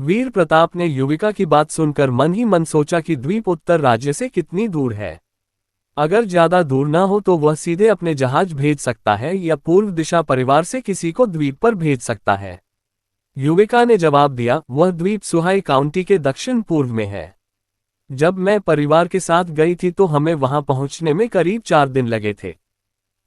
वीर प्रताप ने युविका की बात सुनकर मन ही मन सोचा कि द्वीप उत्तर राज्य से कितनी दूर है। अगर ज्यादा दूर ना हो तो वह सीधे अपने जहाज भेज सकता है या पूर्व दिशा परिवार से किसी को द्वीप पर भेज सकता है। युविका ने जवाब दिया, वह द्वीप सुहाई काउंटी के दक्षिण पूर्व में है। जब मैं परिवार के साथ गई थी तो हमें वहां पहुंचने में करीब 4 दिन लगे थे।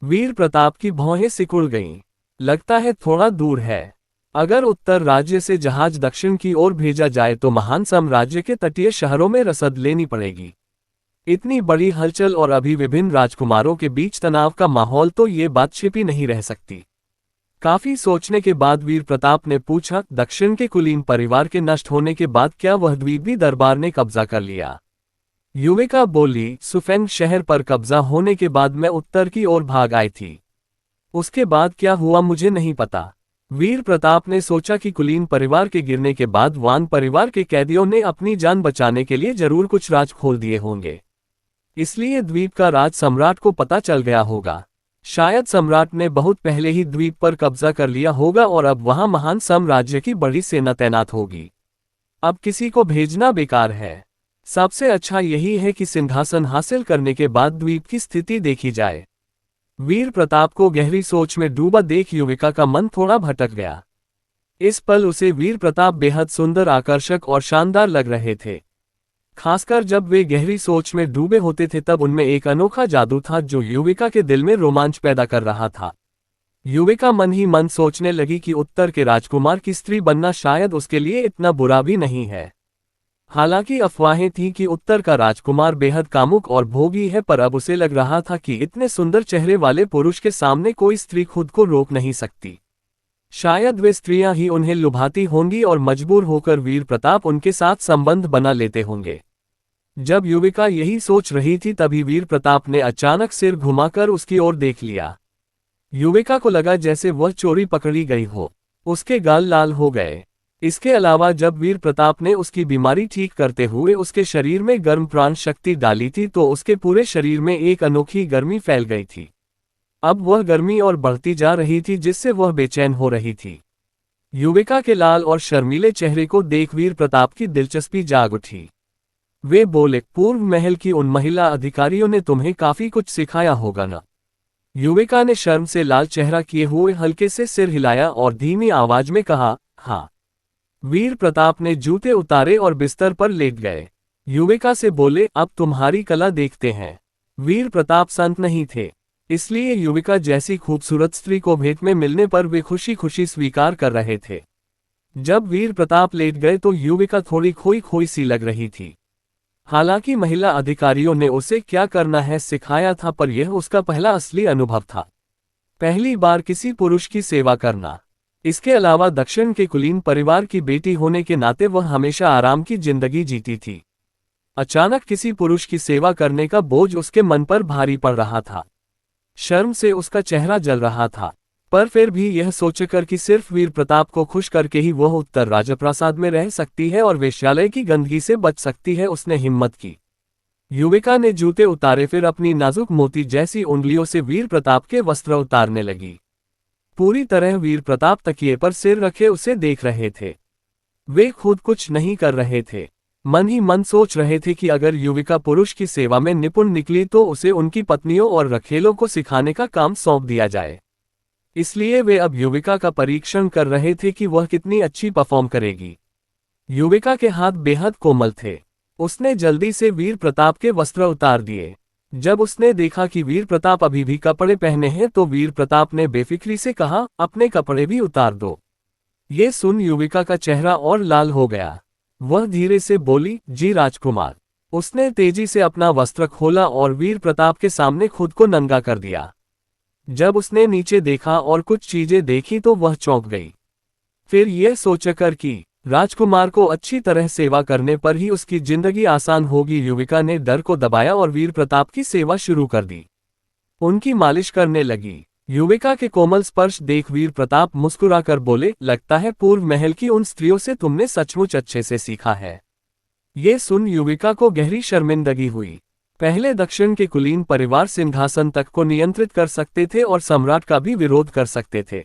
वीर प्रताप की भौहें सिकुड़ गईं। लगता है थोड़ा दूर है। अगर उत्तर राज्य से जहाज दक्षिण की ओर भेजा जाए तो महान साम्राज्य के तटीय शहरों में रसद लेनी पड़ेगी। इतनी बड़ी हलचल और अभी विभिन्न राजकुमारों के बीच तनाव का माहौल, तो ये बात छिपी नहीं रह सकती। काफी सोचने के बाद वीर प्रताप ने पूछा, दक्षिण के कुलीन परिवार के नष्ट होने के बाद क्या वह द्वीप भी दरबार ने कब्जा कर लिया? युविका बोली, सुफेंग शहर पर कब्जा होने के बाद मैं उत्तर की ओर भाग आई थी। उसके बाद क्या हुआ मुझे नहीं पता। वीर प्रताप ने सोचा कि कुलीन परिवार के गिरने के बाद वान परिवार के कैदियों ने अपनी जान बचाने के लिए जरूर कुछ राज खोल दिए होंगे। इसलिए द्वीप का राज सम्राट को पता चल गया होगा। शायद सम्राट ने बहुत पहले ही द्वीप पर कब्जा कर लिया होगा और अब वहां महान साम्राज्य की बड़ी सेना तैनात होगी। अब किसी को भेजना बेकार है। सबसे अच्छा यही है कि सिंहासन हासिल करने के बाद द्वीप की स्थिति देखी जाए। वीर प्रताप को गहरी सोच में डूबा देख युविका का मन थोड़ा भटक गया। इस पल उसे वीर प्रताप बेहद सुंदर, आकर्षक और शानदार लग रहे थे। खासकर जब वे गहरी सोच में डूबे होते थे तब उनमें एक अनोखा जादू था जो युविका के दिल में रोमांच पैदा कर रहा था। युविका मन ही मन सोचने लगी कि उत्तर के राजकुमार की स्त्री बनना शायद उसके लिए इतना बुरा भी नहीं है। हालांकि अफवाहें थीं कि उत्तर का राजकुमार बेहद कामुक और भोगी है, पर अब उसे लग रहा था कि इतने सुंदर चेहरे वाले पुरुष के सामने कोई स्त्री खुद को रोक नहीं सकती। शायद वे स्त्रियां ही उन्हें लुभाती होंगी और मजबूर होकर वीर प्रताप उनके साथ संबंध बना लेते होंगे। जब युविका यही सोच रही थी तभी वीर प्रताप ने अचानक सिर घुमाकर उसकी ओर देख लिया। युविका को लगा जैसे वह चोरी पकड़ी गई हो। उसके गाल लाल हो गए। इसके अलावा जब वीर प्रताप ने उसकी बीमारी ठीक करते हुए उसके शरीर में गर्म प्राण शक्ति डाली थी तो उसके पूरे शरीर में एक अनोखी गर्मी फैल गई थी। अब वह गर्मी और बढ़ती जा रही थी जिससे वह बेचैन हो रही थी। युविका के लाल और शर्मीले चेहरे को देख वीर प्रताप की दिलचस्पी जाग उठी। वे बोले, पूर्व महल की उन महिला अधिकारियों ने तुम्हें काफी कुछ सिखाया होगा ना? युविका ने शर्म से लाल चेहरा किए हुए हल्के से सिर हिलाया और धीमी आवाज में कहा, हाँ। वीर प्रताप ने जूते उतारे और बिस्तर पर लेट गए। युविका से बोले, अब तुम्हारी कला देखते हैं। वीर प्रताप संत नहीं थे, इसलिए युविका जैसी खूबसूरत स्त्री को भेंट में मिलने पर वे खुशी खुशी स्वीकार कर रहे थे। जब वीर प्रताप लेट गए तो युविका थोड़ी खोई खोई सी लग रही थी। हालांकि महिला अधिकारियों ने उसे क्या करना है सिखाया था, पर यह उसका पहला असली अनुभव था। पहली बार किसी पुरुष की सेवा करना। इसके अलावा दक्षिण के कुलीन परिवार की बेटी होने के नाते वह हमेशा आराम की जिंदगी जीती थी। अचानक किसी पुरुष की सेवा करने का बोझ उसके मन पर भारी पड़ रहा था। शर्म से उसका चेहरा जल रहा था, पर फिर भी यह सोचकर कि सिर्फ वीर प्रताप को खुश करके ही वह उत्तर राजप्रासाद में रह सकती है और वेश्यालय की गंदगी से बच सकती है, उसने हिम्मत की। युविका ने जूते उतारे, फिर अपनी नाजुक मोती जैसी उंगलियों से वीर प्रताप के वस्त्र उतारने लगी। पूरी तरह वीर प्रताप तकिए पर सिर रखे उसे देख रहे थे। वे खुद कुछ नहीं कर रहे थे, मन ही मन सोच रहे थे कि अगर युविका पुरुष की सेवा में निपुण निकली तो उसे उनकी पत्नियों और रखेलों को सिखाने का काम सौंप दिया जाए। इसलिए वे अब युविका का परीक्षण कर रहे थे कि वह कितनी अच्छी परफॉर्म करेगी। युविका के हाथ बेहद कोमल थे। उसने जल्दी से वीर प्रताप के वस्त्र उतार दिए। जब उसने देखा कि वीर प्रताप अभी भी कपड़े पहने हैं तो वीर प्रताप ने बेफिक्री से कहा, अपने कपड़े भी उतार दो। ये सुन युविका का चेहरा और लाल हो गया। वह धीरे से बोली, जी राजकुमार। उसने तेजी से अपना वस्त्र खोला और वीर प्रताप के सामने खुद को नंगा कर दिया। जब उसने नीचे देखा और कुछ चीजें देखी तो वह चौंक गई। फिर यह सोचकर कि राजकुमार को अच्छी तरह सेवा करने पर ही उसकी जिंदगी आसान होगी, युविका ने डर को दबाया और वीर प्रताप की सेवा शुरू कर दी। उनकी मालिश करने लगी। युविका के कोमल स्पर्श देख वीर प्रताप मुस्कुराकर बोले, लगता है पूर्व महल की उन स्त्रियों से तुमने सचमुच अच्छे से सीखा है। ये सुन युविका को गहरी शर्मिंदगी हुई। पहले दक्षिण के कुलीन परिवार सिंहासन तक को नियंत्रित कर सकते थे और सम्राट का भी विरोध कर सकते थे।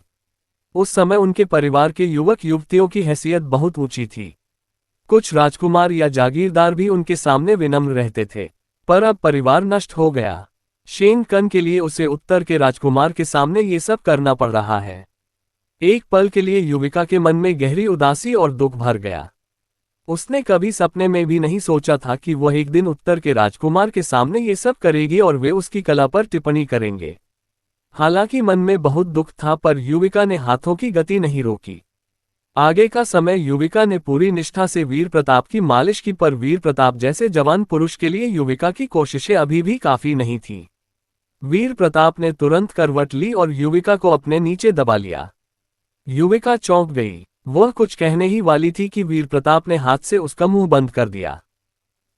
उस समय उनके परिवार के युवक युवतियों की हैसियत बहुत ऊंची थी। कुछ राजकुमार या जागीरदार भी उनके सामने विनम्र रहते थे, पर अब परिवार नष्ट हो गया। शेन कन के लिए उसे उत्तर के राजकुमार के सामने ये सब करना पड़ रहा है। एक पल के लिए युविका के मन में गहरी उदासी और दुख भर गया। उसने कभी सपने में भी नहीं सोचा था कि वह एक दिन उत्तर के राजकुमार के सामने ये सब करेगी और वे उसकी कला पर टिप्पणी करेंगे। हालांकि मन में बहुत दुख था, पर युविका ने हाथों की गति नहीं रोकी। आगे का समय युविका ने पूरी निष्ठा से वीर प्रताप की मालिश की, पर वीर प्रताप जैसे जवान पुरुष के लिए युविका की कोशिशें अभी भी काफी नहीं थीं। वीर प्रताप ने तुरंत करवट ली और युविका को अपने नीचे दबा लिया। युविका चौंक गई। वह कुछ कहने ही वाली थी कि वीर प्रताप ने हाथ से उसका मुंह बंद कर दिया।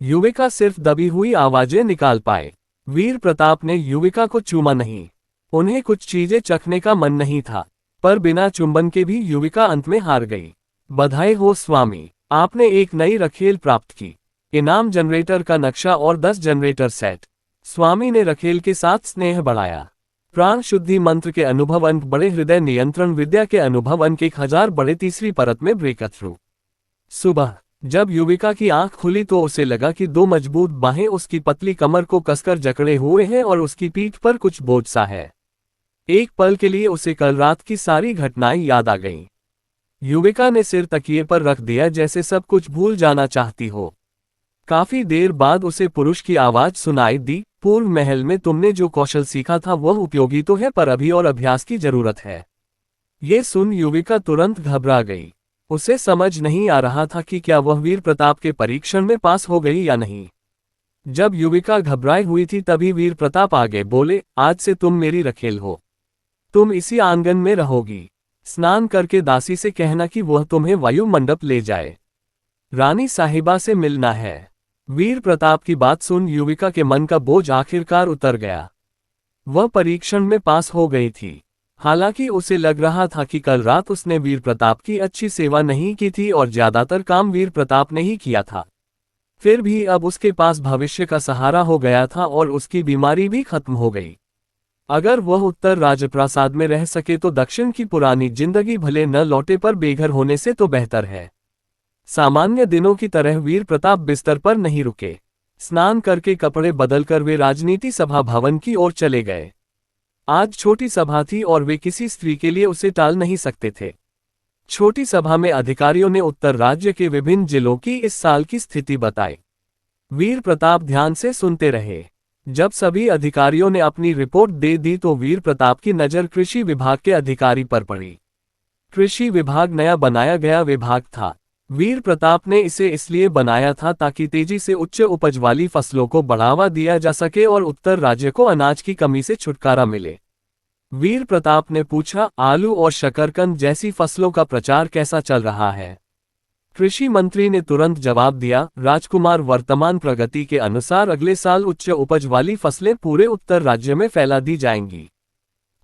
युविका सिर्फ दबी हुई आवाजें निकाल पाए। वीर प्रताप ने युविका को चूमा नहीं। उन्हें कुछ चीजें चखने का मन नहीं था, पर बिना चुंबन के भी युविका अंत में हार गई। बधाई हो स्वामी, आपने एक नई रखेल प्राप्त की। इनाम जनरेटर का नक्शा और 10 जनरेटर सेट। स्वामी ने रखेल के साथ स्नेह बढ़ाया। प्राण शुद्धि मंत्र के अनुभव अंक बड़े, हृदय नियंत्रण विद्या के अनुभव अंक 1000 बड़े, तीसरी परत में ब्रेक थ्रू। सुबह जब युविका की आंख खुली तो उसे लगा कि 2 मजबूत बाहें उसकी पतली कमर को कसकर जकड़े हुए हैं और उसकी पीठ पर कुछ बोझ सा है। एक पल के लिए उसे कल रात की सारी घटनाएं याद आ गईं। युविका ने सिर तकिए पर रख दिया जैसे सब कुछ भूल जाना चाहती हो। काफी देर बाद उसे पुरुष की आवाज सुनाई दी, पूर्व महल में तुमने जो कौशल सीखा था वह उपयोगी तो है, पर अभी और अभ्यास की जरूरत है। ये सुन युविका तुरंत घबरा गई। उसे समझ नहीं आ रहा था कि क्या वह वीर प्रताप के परीक्षण में पास हो गई या नहीं। जब युविका घबराई हुई थी तभी वीर प्रताप आगे बोले, आज से तुम मेरी रखेल हो। तुम इसी आंगन में रहोगी। स्नान करके दासी से कहना कि वह तुम्हें वायु मंडप ले जाए। रानी साहिबा से मिलना है। वीर प्रताप की बात सुन युविका के मन का बोझ आखिरकार उतर गया। वह परीक्षण में पास हो गई थी। हालांकि उसे लग रहा था कि कल रात उसने वीर प्रताप की अच्छी सेवा नहीं की थी और ज्यादातर काम वीर प्रताप ने ही किया था। फिर भी अब उसके पास भविष्य का सहारा हो गया था और उसकी बीमारी भी खत्म हो गई। अगर वह उत्तर राजप्रासाद में रह सके तो दक्षिण की पुरानी जिंदगी भले न लौटे, पर बेघर होने से तो बेहतर है। सामान्य दिनों की तरह वीर प्रताप बिस्तर पर नहीं रुके। स्नान करके कपड़े बदलकर वे राजनीति सभा भवन की ओर चले गए। आज छोटी सभा थी और वे किसी स्त्री के लिए उसे टाल नहीं सकते थे। छोटी सभा में अधिकारियों ने उत्तर राज्य के विभिन्न जिलों की इस साल की स्थिति बताई। वीर प्रताप ध्यान से सुनते रहे। जब सभी अधिकारियों ने अपनी रिपोर्ट दे दी तो वीर प्रताप की नज़र कृषि विभाग के अधिकारी पर पड़ी। कृषि विभाग नया बनाया गया विभाग था। वीर प्रताप ने इसे इसलिए बनाया था ताकि तेजी से उच्च उपज वाली फसलों को बढ़ावा दिया जा सके और उत्तर राज्य को अनाज की कमी से छुटकारा मिले। वीर प्रताप ने पूछा, आलू और शकरकंद जैसी फसलों का प्रचार कैसा चल रहा है? कृषि मंत्री ने तुरंत जवाब दिया, राजकुमार, वर्तमान प्रगति के अनुसार अगले साल उच्च उपज वाली फसलें पूरे उत्तर राज्य में फैला दी जाएंगी।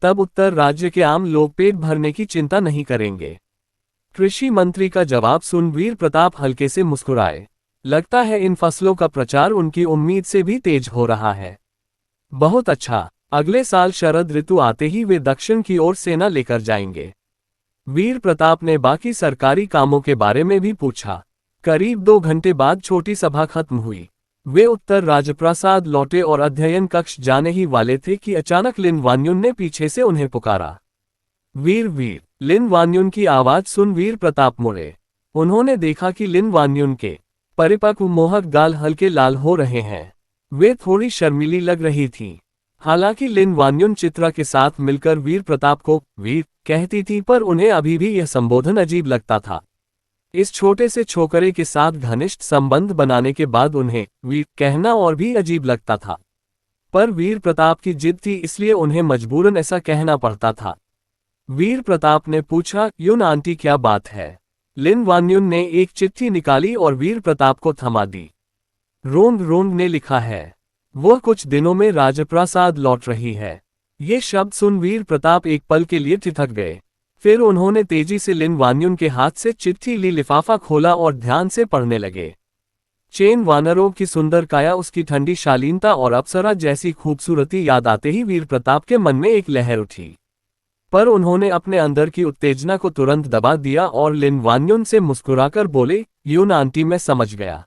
तब उत्तर राज्य के आम लोग पेट भरने की चिंता नहीं करेंगे। कृषि मंत्री का जवाब सुन वीर प्रताप हल्के से मुस्कुराए। लगता है इन फसलों का प्रचार उनकी उम्मीद से भी तेज हो रहा है। बहुत अच्छा, अगले साल शरद ऋतु आते ही वे दक्षिण की ओर सेना लेकर जाएंगे। वीर प्रताप ने बाकी सरकारी कामों के बारे में भी पूछा। करीब 2 घंटे बाद छोटी सभा खत्म हुई। वे उत्तर राजप्रासाद लौटे और अध्ययन कक्ष जाने ही वाले थे कि अचानक लिन वान्युन ने पीछे से उन्हें पुकारा। वीर वीर। लिन वान्युन की आवाज सुन वीर प्रताप मुड़े। उन्होंने देखा कि लिन वान्युन के परिपक्व मोहक गाल हल्के लाल हो रहे हैं। वे थोड़ी शर्मीली लग रही थीं। हालांकि लिन वान्युन चित्रा के साथ मिलकर वीर प्रताप को वीर कहती थी, पर उन्हें अभी भी यह संबोधन अजीब लगता था। इस छोटे से छोकरे के साथ घनिष्ठ संबंध बनाने के बाद उन्हें वीर कहना और भी अजीब लगता था। पर वीर प्रताप की जिद थी, इसलिए उन्हें मजबूरन ऐसा कहना पड़ता था। वीर प्रताप ने पूछा, युन आंटी क्या बात है? लिन वान्युन ने एक चिट्ठी निकाली और वीर प्रताप को थमा दी। रोंग रोंग ने लिखा है, वह कुछ दिनों में राजप्रासाद लौट रही है। ये शब्द सुन वीर प्रताप एक पल के लिए ठिठक गए। फिर उन्होंने तेजी से लिन वान्युन के हाथ से चिट्ठी ली, लिफाफा खोला और ध्यान से पढ़ने लगे। चेन वानरों की सुंदर काया, उसकी ठंडी शालीनता और अप्सरा जैसी खूबसूरती याद आते ही वीर प्रताप के मन में एक लहर उठी। पर उन्होंने अपने अंदर की उत्तेजना को तुरंत दबा दिया और लिन वान्युन से मुस्कुराकर बोले, यून आंटी मैं समझ गया।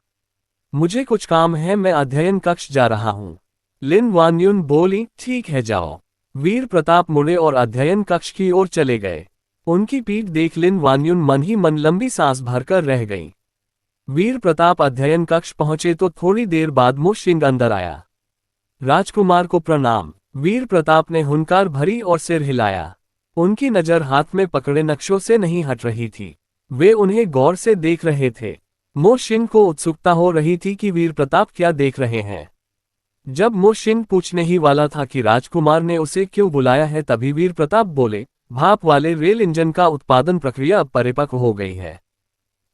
मुझे कुछ काम है, मैं अध्ययन कक्ष जा रहा हूँ। लिन वान्युन बोली, ठीक है जाओ। वीर प्रताप मुड़े और अध्ययन कक्ष की ओर चले गए। उनकी पीठ देख लिन वान्युन मन ही मन लंबी सांस भरकर रह गई। वीर प्रताप अध्ययन कक्ष पहुंचे तो थोड़ी देर बाद मो शिंग अंदर आया। राजकुमार को प्रणाम। वीर प्रताप ने हुंकार भरी और सिर हिलाया। उनकी नजर हाथ में पकड़े नक्शों से नहीं हट रही थी। वे उन्हें गौर से देख रहे थे। मो शिंग को उत्सुकता हो रही थी कि वीर प्रताप क्या देख रहे हैं। जब मो शिंग पूछने ही वाला था कि राजकुमार ने उसे क्यों बुलाया है, तभी वीर प्रताप बोले, भाप वाले रेल इंजन का उत्पादन प्रक्रिया अब परिपक्व हो गई है।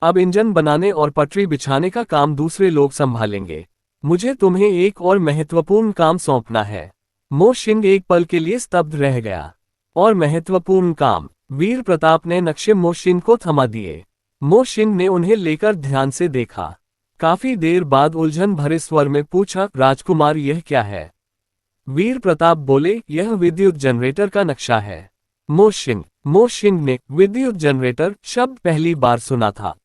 अब इंजन बनाने और पटरी बिछाने का काम दूसरे लोग संभालेंगे। मुझे तुम्हें एक और महत्वपूर्ण काम सौंपना है। मो शिंग एक पल के लिए स्तब्ध रह गया। और महत्वपूर्ण काम? वीर प्रताप ने नक्शे मो शिंग को थमा दिए। मो शिंग ने उन्हें लेकर ध्यान से देखा। काफी देर बाद उलझन भरे स्वर में पूछा, राजकुमार यह क्या है? वीर प्रताप बोले, यह विद्युत जनरेटर का नक्शा है। मो शिंग ने विद्युत जनरेटर शब्द पहली बार सुना था।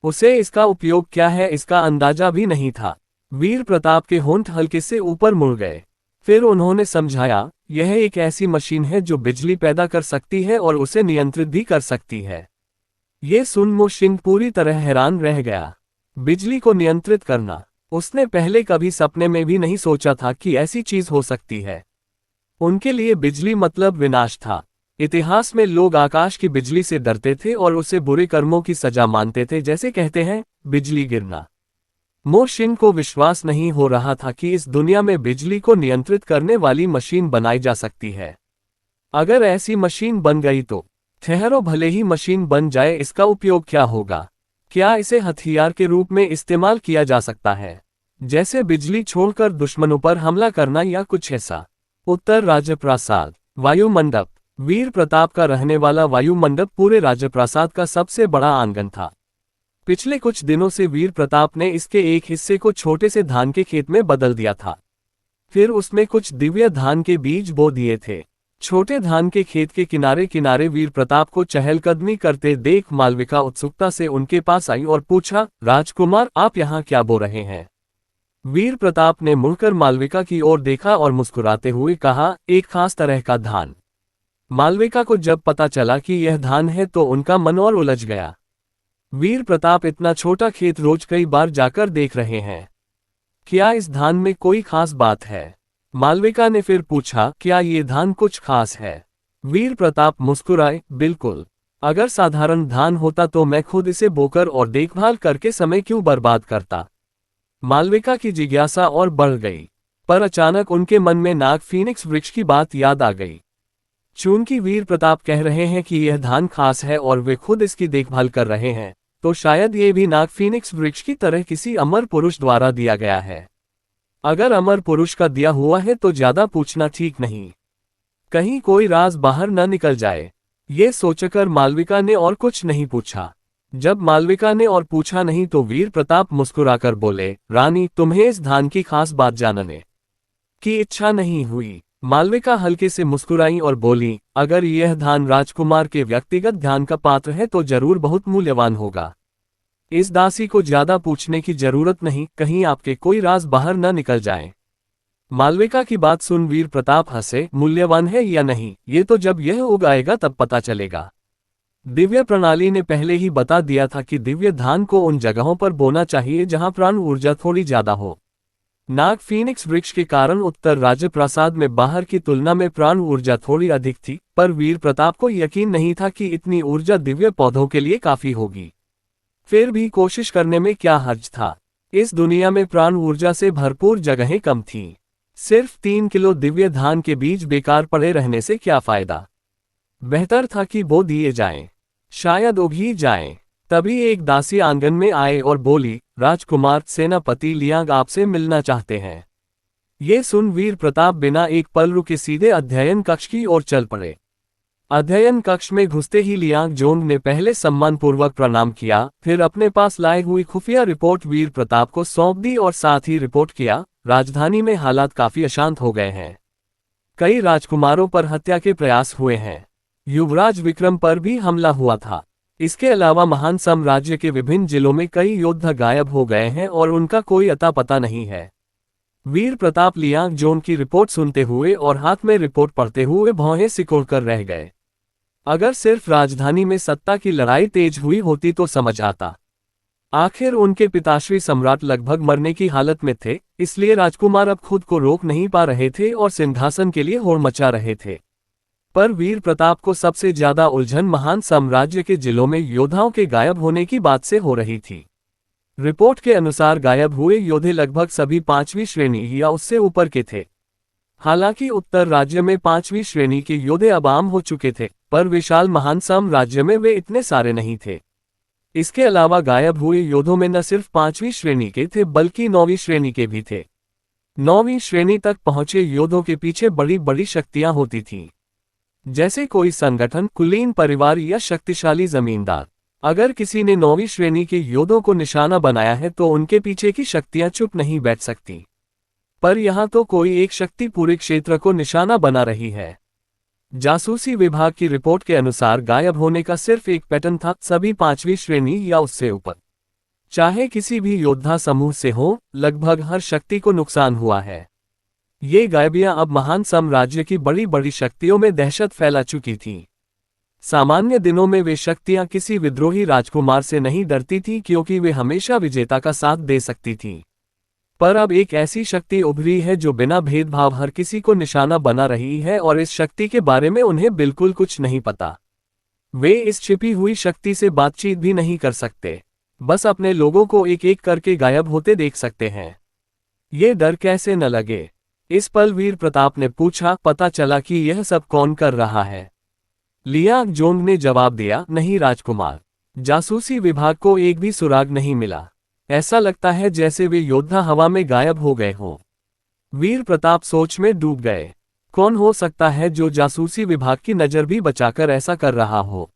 उसे इसका उपयोग क्या है इसका अंदाजा भी नहीं था। वीर प्रताप के होंठ हल्के से ऊपर मुड़ गए। फिर उन्होंने समझाया, यह एक ऐसी मशीन है जो बिजली पैदा कर सकती है और उसे नियंत्रित भी कर सकती है। ये सुन मो शिंग पूरी तरह हैरान रह गया। बिजली को नियंत्रित करना, उसने पहले कभी सपने में भी नहीं सोचा था कि ऐसी चीज हो सकती है। उनके लिए बिजली मतलब विनाश था। इतिहास में लोग आकाश की बिजली से डरते थे और उसे बुरे कर्मों की सजा मानते थे, जैसे कहते हैं बिजली गिरना। मो शिंग को विश्वास नहीं हो रहा था कि इस दुनिया में बिजली को नियंत्रित करने वाली मशीन बनाई जा सकती है। अगर ऐसी मशीन बन गई तो ठहरो, भले ही मशीन बन जाए, इसका उपयोग क्या होगा? क्या इसे हथियार के रूप में इस्तेमाल किया जा सकता है, जैसे बिजली छोड़कर दुश्मनों पर हमला करना या कुछ ऐसा? उत्तर राजप्रासाद। वायुमंडप। वीर प्रताप का रहने वाला वायुमंडप पूरे राजप्रासाद का सबसे बड़ा आंगन था। पिछले कुछ दिनों से वीर प्रताप ने इसके एक हिस्से को छोटे से धान के खेत में बदल दिया था। फिर उसमें कुछ दिव्य धान के बीज बो दिए थे। छोटे धान के खेत के किनारे किनारे वीर प्रताप को चहलकदमी करते देख मालविका उत्सुकता से उनके पास आई और पूछा, राजकुमार आप यहाँ क्या बो रहे हैं? वीर प्रताप ने मुड़कर मालविका की ओर देखा और मुस्कुराते हुए कहा, एक खास तरह का धान। मालविका को जब पता चला कि यह धान है तो उनका मन और उलझ गया। वीर प्रताप इतना छोटा खेत रोज कई बार जाकर देख रहे हैं। क्या इस धान में कोई खास बात है? मालविका ने फिर पूछा, क्या ये धान कुछ खास है? वीर प्रताप मुस्कुराए, बिल्कुल। अगर साधारण धान होता तो मैं खुद इसे बोकर और देखभाल करके समय क्यों बर्बाद करता? मालविका की जिज्ञासा और बढ़ गई, पर अचानक उनके मन में नाग फीनिक्स वृक्ष की बात याद आ गई। चूंकि वीर प्रताप कह रहे हैं कि यह धान खास है और वे खुद इसकी देखभाल कर रहे हैं, तो शायद ये भी नाग फीनिक्स वृक्ष की तरह किसी अमर पुरुष द्वारा दिया गया है। अगर अमर पुरुष का दिया हुआ है तो ज्यादा पूछना ठीक नहीं, कहीं कोई राज बाहर न निकल जाए। ये सोचकर मालविका ने और कुछ नहीं पूछा। जब मालविका ने और पूछा नहीं तो वीर प्रताप मुस्कुराकर बोले, रानी तुम्हें इस धान की खास बात जानने की इच्छा नहीं हुई? मालविका हल्के से मुस्कुराई और बोली, अगर यह धान राजकुमार के व्यक्तिगत ध्यान का पात्र है तो जरूर बहुत मूल्यवान होगा। इस दासी को ज्यादा पूछने की जरूरत नहीं, कहीं आपके कोई राज बाहर न निकल जाए। मालविका की बात सुन वीर प्रताप हंसे, मूल्यवान है या नहीं ये तो जब यह उग आएगा तब पता चलेगा। दिव्य प्रणाली ने पहले ही बता दिया था कि दिव्य धान को उन जगहों पर बोना चाहिए जहां प्राण ऊर्जा थोड़ी ज्यादा हो। नाग फीनिक्स वृक्ष के कारण उत्तर राजप्रासाद में बाहर की तुलना में प्राण ऊर्जा थोड़ी अधिक थी, पर वीर प्रताप को यकीन नहीं था कि इतनी ऊर्जा दिव्य पौधों के लिए काफी होगी। फिर भी कोशिश करने में क्या हर्ज था? इस दुनिया में प्राण ऊर्जा से भरपूर जगहें कम थीं। सिर्फ 3 किलो दिव्य धान के बीज बेकार पड़े रहने से क्या फायदा? बेहतर था कि बो दिए जाएं, शायद उग ही जाएं। तभी एक दासी आंगन में आए और बोली, राजकुमार सेनापति लियांग आपसे मिलना चाहते हैं। ये सुन वीर प्रताप बिना एक पल रुके सीधे अध्ययन कक्ष की ओर चल पड़े। अध्ययन कक्ष में घुसते ही लियांग जोंग ने पहले सम्मानपूर्वक प्रणाम किया, फिर अपने पास लाए हुई खुफिया रिपोर्ट वीर प्रताप को सौंप दी और साथ ही रिपोर्ट किया, राजधानी में हालात काफी अशांत हो गए हैं। कई राजकुमारों पर हत्या के प्रयास हुए हैं। युवराज विक्रम पर भी हमला हुआ था। इसके अलावा महान साम्राज्य के विभिन्न जिलों में कई योद्धा गायब हो गए हैं और उनका कोई अता पता नहीं है। वीर प्रताप लियांगजोन की रिपोर्ट सुनते हुए और हाथ में रिपोर्ट पढ़ते हुए भौहें सिकोड़कर रह गए। अगर सिर्फ राजधानी में सत्ता की लड़ाई तेज हुई होती तो समझ आता। आखिर उनके पिताश्री सम्राट लगभग मरने की हालत में थे, इसलिए राजकुमार अब खुद को रोक नहीं पा रहे थे और सिंहासन के लिए होड़ मचा रहे थे। पर वीर प्रताप को सबसे ज्यादा उलझन महान साम्राज्य के जिलों में योद्धाओं के गायब होने की बात से हो रही थी। रिपोर्ट के अनुसार गायब हुए योद्धे लगभग सभी 5वीं श्रेणी या उससे ऊपर के थे। हालांकि उत्तर राज्य में 5वीं श्रेणी के योद्धे अब आम हो चुके थे, पर विशाल महान साम्राज्य में वे इतने सारे नहीं थे। इसके अलावा गायब हुए योद्धों में न सिर्फ 5वीं श्रेणी के थे बल्कि 9वीं श्रेणी के भी थे। 9वीं श्रेणी तक पहुंचे योद्धों के पीछे बड़ी बड़ी शक्तियां होती थीं, जैसे कोई संगठन, कुलीन परिवार या शक्तिशाली जमींदार। अगर किसी ने 9वीं श्रेणी के योद्धों को निशाना बनाया है तो उनके पीछे की शक्तियां चुप नहीं बैठ सकती। पर यहां तो कोई एक शक्ति पूरे क्षेत्र को निशाना बना रही है। जासूसी विभाग की रिपोर्ट के अनुसार गायब होने का सिर्फ एक पैटर्न था, सभी 5वीं श्रेणी या उससे ऊपर। चाहे किसी भी योद्धा समूह से हो, लगभग हर शक्ति को नुकसान हुआ है। ये गायबियां अब महान साम्राज्य की बड़ी बड़ी शक्तियों में दहशत फैला चुकी थीं। सामान्य दिनों में वे शक्तियां किसी विद्रोही राजकुमार से नहीं डरती थीं क्योंकि वे हमेशा विजेता का साथ दे सकती थीं। पर अब एक ऐसी शक्ति उभरी है जो बिना भेदभाव हर किसी को निशाना बना रही है और इस शक्ति के बारे में उन्हें बिल्कुल कुछ नहीं पता। वे इस छिपी हुई शक्ति से बातचीत भी नहीं कर सकते, बस अपने लोगों को एक एक करके गायब होते देख सकते हैं। ये डर कैसे न लगे? इस पल वीर प्रताप ने पूछा, पता चला कि यह सब कौन कर रहा है? लियांगजोंग ने जवाब दिया, नहीं राजकुमार, जासूसी विभाग को एक भी सुराग नहीं मिला। ऐसा लगता है जैसे वे योद्धा हवा में गायब हो गए हों। वीर प्रताप सोच में डूब गए। कौन हो सकता है जो जासूसी विभाग की नजर भी बचाकर ऐसा कर रहा हो?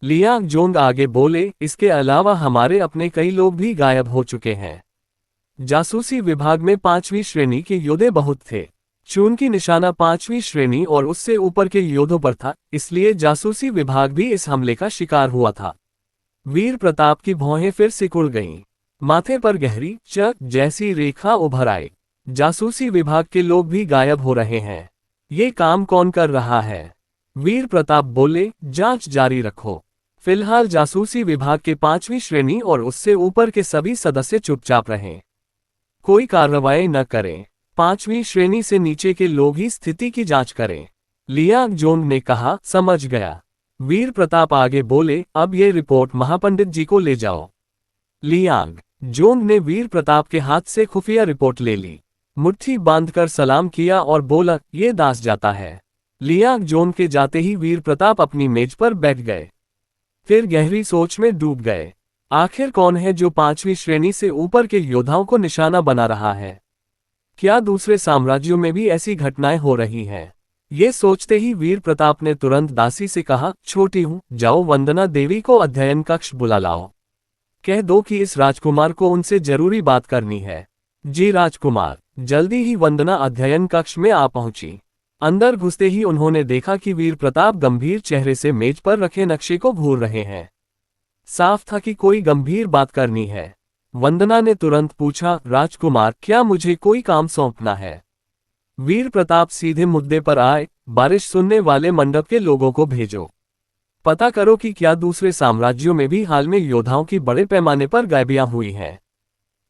लियांगजोंग आगे बोले, इसके अलावा हमारे अपने कई लोग भी गायब हो चुके हैं। जासूसी विभाग में 5वीं श्रेणी के योद्धे बहुत थे। चूंकि निशाना 5वीं श्रेणी और उससे ऊपर के योद्धों पर था, इसलिए जासूसी विभाग भी इस हमले का शिकार हुआ था। वीर प्रताप की भौहें फिर सिकुड़ गईं। माथे पर गहरी चक जैसी रेखा उभर आई। जासूसी विभाग के लोग भी गायब हो रहे हैं। ये काम कौन कर रहा है? वीर प्रताप बोले, जांच जारी रखो। फिलहाल जासूसी विभाग के 5वीं श्रेणी और उससे ऊपर के सभी सदस्य चुपचाप रहें। कोई कार्रवाई न करें। 5वीं श्रेणी से नीचे के लोग ही स्थिति की जांच करें। लियांगजोंग ने कहा, समझ गया। वीर प्रताप आगे बोले, अब ये रिपोर्ट महापंडित जी को ले जाओ। लियांगजोंग ने वीर प्रताप के हाथ से खुफिया रिपोर्ट ले ली, मुट्ठी बांधकर सलाम किया और बोला, ये दास जाता है। लियांगजोंग के जाते ही वीर प्रताप अपनी मेज पर बैठ गए, फिर गहरी सोच में डूब गए। आखिर कौन है जो 5वीं श्रेणी से ऊपर के योद्धाओं को निशाना बना रहा है? क्या दूसरे साम्राज्यों में भी ऐसी घटनाएं हो रही हैं? ये सोचते ही वीर प्रताप ने तुरंत दासी से कहा, छोटी हूं, जाओ वंदना देवी को अध्ययन कक्ष बुला लाओ। कह दो कि इस राजकुमार को उनसे जरूरी बात करनी है। जी राजकुमार। जल्दी ही वंदना अध्ययन कक्ष में आ पहुंची। अंदर घुसते ही उन्होंने देखा कि वीर प्रताप गंभीर चेहरे से मेज पर रखे नक्शे को घूर रहे हैं। साफ था कि कोई गंभीर बात करनी है। वंदना ने तुरंत पूछा, राजकुमार, क्या मुझे कोई काम सौंपना है? वीर प्रताप सीधे मुद्दे पर आए, बारिश सुनने वाले मंडप के लोगों को भेजो। पता करो कि क्या दूसरे साम्राज्यों में भी हाल में योद्धाओं की बड़े पैमाने पर गायबियां हुई हैं।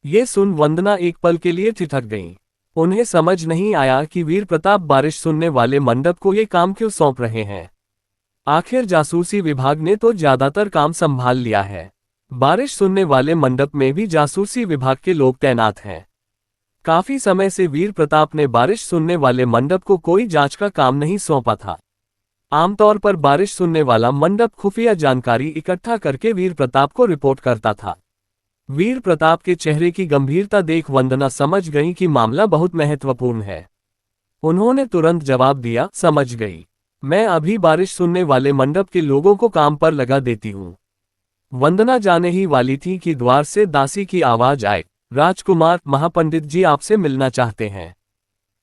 ये सुन वंदना एक पल के लिए ठिठक गईं। उन्हें समझ नहीं आया कि वीर प्रताप बारिश सुनने वाले मंडप को ये काम क्यों सौंप रहे हैं। आखिर जासूसी विभाग ने तो ज्यादातर काम संभाल लिया है। बारिश सुनने वाले मंडप में भी जासूसी विभाग के लोग तैनात हैं। काफी समय से वीर प्रताप ने बारिश सुनने वाले मंडप को कोई जांच का काम नहीं सौंपा था। आमतौर पर बारिश सुनने वाला मंडप खुफिया जानकारी इकट्ठा करके वीर प्रताप को रिपोर्ट करता था। वीर प्रताप के चेहरे की गंभीरता देख वंदना समझ गई कि मामला बहुत महत्वपूर्ण है। उन्होंने तुरंत जवाब दिया, समझ गई। मैं अभी बारिश सुनने वाले मंडप के लोगों को काम पर लगा देती हूँ। वंदना जाने ही वाली थी कि द्वार से दासी की आवाज आए, राजकुमार, महापंडित जी आपसे मिलना चाहते हैं।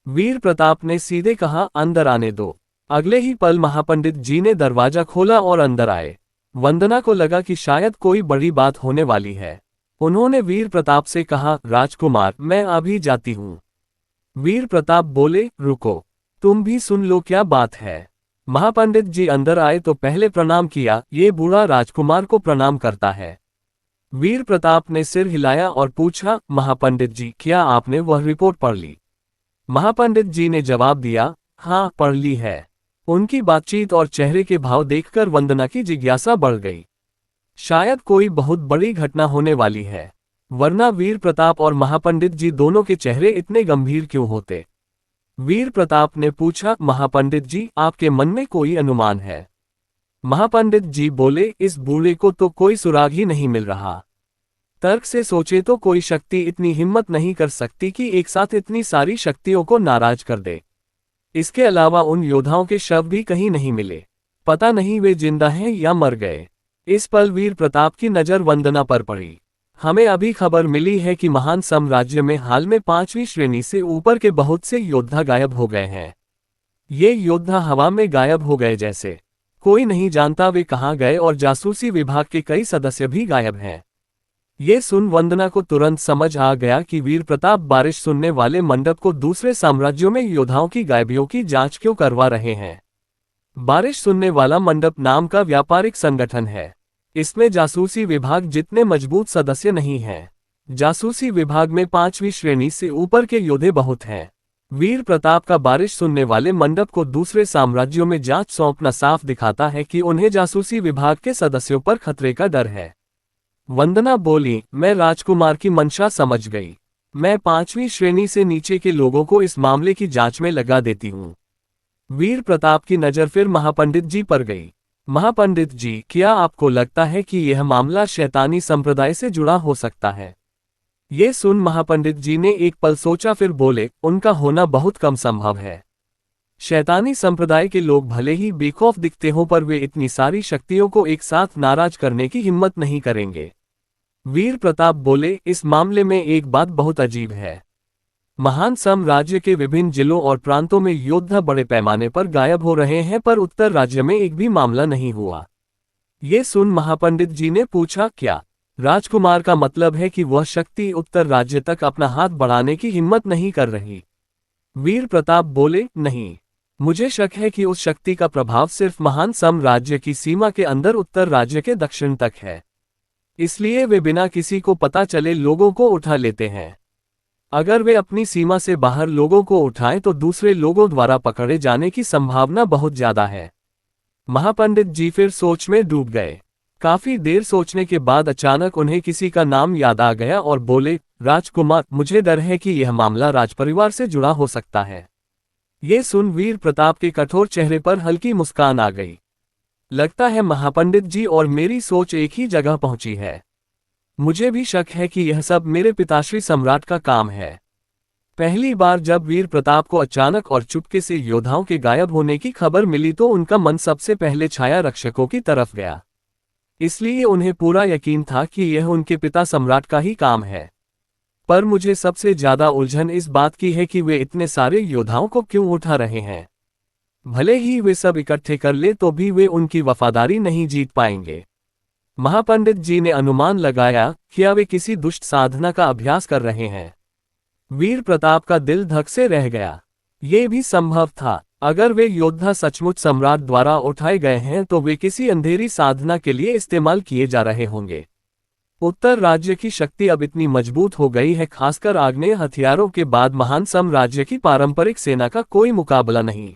वीर प्रताप ने सीधे कहा, अंदर आने दो। अगले ही पल महापंडित जी ने दरवाजा खोला और अंदर आए। वंदना को लगा कि शायद कोई बड़ी बात होने वाली है। उन्होंने वीर प्रताप से कहा, राजकुमार, मैं अभी जाती हूँ। वीर प्रताप बोले, रुको, तुम भी सुन लो, क्या बात है। महापंडित जी अंदर आए तो पहले प्रणाम किया। ये बूढ़ा राजकुमार को प्रणाम करता है। वीर प्रताप ने सिर हिलाया और पूछा, महापंडित जी, क्या आपने वह रिपोर्ट पढ़ ली? महापंडित जी ने जवाब दिया, हाँ, पढ़ ली है। उनकी बातचीत और चेहरे के भाव देखकर वंदना की जिज्ञासा बढ़ गई। शायद कोई बहुत बड़ी घटना होने वाली है, वरना वीर प्रताप और महापंडित जी दोनों के चेहरे इतने गंभीर क्यों होते। वीर प्रताप ने पूछा, महापंडित जी, आपके मन में कोई अनुमान है? महापंडित जी बोले, इस बूढ़े को तो कोई सुराग ही नहीं मिल रहा। तर्क से सोचे तो कोई शक्ति इतनी हिम्मत नहीं कर सकती कि एक साथ इतनी सारी शक्तियों को नाराज कर दे। इसके अलावा उन योद्धाओं के शव भी कहीं नहीं मिले। पता नहीं वे जिंदा हैं या मर गए। इस पल वीर प्रताप की नजर वंदना पर पड़ी। हमें अभी खबर मिली है कि महान साम्राज्य में हाल में 5वीं श्रेणी से ऊपर के बहुत से योद्धा गायब हो गए हैं। ये योद्धा हवा में गायब हो गए जैसे। कोई नहीं जानता वे कहाँ गए और जासूसी विभाग के कई सदस्य भी गायब हैं। ये सुन वंदना को तुरंत समझ आ गया कि वीर प्रताप बारिश सुनने वाले मंडप को दूसरे साम्राज्यों में योद्धाओं की गायबियों की जांच क्यों करवा रहे हैं। बारिश सुनने वाला मंडप नाम का व्यापारिक संगठन है। इसमें जासूसी विभाग जितने मजबूत सदस्य नहीं हैं। जासूसी विभाग में 5वीं श्रेणी से ऊपर के योद्धे बहुत हैं। वीर प्रताप का बारिश सुनने वाले मंडप को दूसरे साम्राज्यों में जांच सौंपना साफ दिखाता है कि उन्हें जासूसी विभाग के सदस्यों पर खतरे का डर है। वंदना बोली, मैं राजकुमार की मंशा समझ गई। मैं 5वीं श्रेणी से नीचे के लोगों को इस मामले की जांच में लगा देती हूँ। वीर प्रताप की नजर फिर महापंडित जी पर गई। महापंडित जी, क्या आपको लगता है कि यह मामला शैतानी संप्रदाय से जुड़ा हो सकता है? ये सुन महापंडित जी ने एक पल सोचा, फिर बोले, उनका होना बहुत कम संभव है। शैतानी संप्रदाय के लोग भले ही बेखौफ दिखते हों, पर वे इतनी सारी शक्तियों को एक साथ नाराज करने की हिम्मत नहीं करेंगे। वीर प्रताप बोले, इस मामले में एक बात बहुत अजीब है। महान साम्राज्य के विभिन्न जिलों और प्रांतों में योद्धा बड़े पैमाने पर गायब हो रहे हैं, पर उत्तर राज्य में एक भी मामला नहीं हुआ। ये सुन महापंडित जी ने पूछा, क्या राजकुमार का मतलब है कि वह शक्ति उत्तर राज्य तक अपना हाथ बढ़ाने की हिम्मत नहीं कर रही? वीर प्रताप बोले, नहीं, मुझे शक है कि उस शक्ति का प्रभाव सिर्फ महान साम्राज्य की सीमा के अंदर उत्तर राज्य के दक्षिण तक है। इसलिए वे बिना किसी को पता चले लोगों को उठा लेते हैं। अगर वे अपनी सीमा से बाहर लोगों को उठाएं तो दूसरे लोगों द्वारा पकड़े जाने की संभावना बहुत ज्यादा है। महापंडित जी फिर सोच में डूब गए। काफी देर सोचने के बाद अचानक उन्हें किसी का नाम याद आ गया और बोले, राजकुमार, मुझे डर है कि यह मामला राजपरिवार से जुड़ा हो सकता है। ये सुन वीर प्रताप के कठोर चेहरे पर हल्की मुस्कान आ गई। लगता है महापंडित जी और मेरी सोच एक ही जगह पहुंची है। मुझे भी शक है कि यह सब मेरे पिताश्री सम्राट का काम है। पहली बार जब वीर प्रताप को अचानक और चुपके से योद्धाओं के गायब होने की खबर मिली तो उनका मन सबसे पहले छाया रक्षकों की तरफ गया। इसलिए उन्हें पूरा यकीन था कि यह उनके पिता सम्राट का ही काम है। पर मुझे सबसे ज्यादा उलझन इस बात की है कि वे इतने सारे योद्धाओं को क्यों उठा रहे हैं। भले ही वे सब इकट्ठे कर ले तो भी वे उनकी वफादारी नहीं जीत पाएंगे। महापंडित जी ने अनुमान लगाया, क्या वे किसी दुष्ट साधना का अभ्यास कर रहे हैं? वीर प्रताप का दिल धक से रह गया। ये भी संभव था, अगर वे योद्धा सचमुच सम्राट द्वारा उठाए गए हैं तो वे किसी अंधेरी साधना के लिए इस्तेमाल किए जा रहे होंगे। उत्तर राज्य की शक्ति अब इतनी मजबूत हो गई है, खासकर आग्नेय हथियारों के बाद महान साम्राज्य की पारंपरिक सेना का कोई मुकाबला नहीं।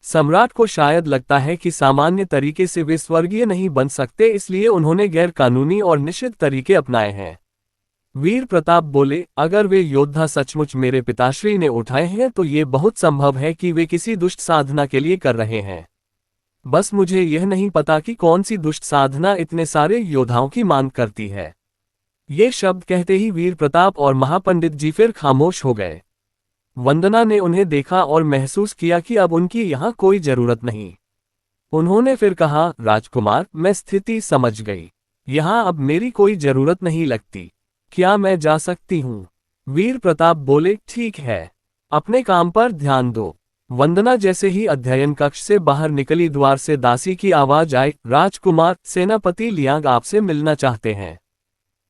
सम्राट को शायद लगता है कि सामान्य तरीके से वे स्वर्गीय नहीं बन सकते, इसलिए उन्होंने गैर कानूनी और निषिद्ध तरीके अपनाए हैं। वीर प्रताप बोले, अगर वे योद्धा सचमुच मेरे पिताश्री ने उठाए हैं तो ये बहुत संभव है कि वे किसी दुष्ट साधना के लिए कर रहे हैं। बस मुझे यह नहीं पता कि कौन सी दुष्ट साधना इतने सारे योद्धाओं की मांग करती है। ये शब्द कहते ही वीर प्रताप और महापंडित जी फिर खामोश हो गए। वंदना ने उन्हें देखा और महसूस किया कि अब उनकी यहाँ कोई जरूरत नहीं। उन्होंने फिर कहा, राजकुमार, मैं स्थिति समझ गई। यहाँ अब मेरी कोई जरूरत नहीं लगती। क्या मैं जा सकती हूँ? वीर प्रताप बोले, ठीक है, अपने काम पर ध्यान दो। वंदना जैसे ही अध्ययन कक्ष से बाहर निकली, द्वार से दासी की आवाज आई, राजकुमार, सेनापति लियांग आपसे मिलना चाहते हैं।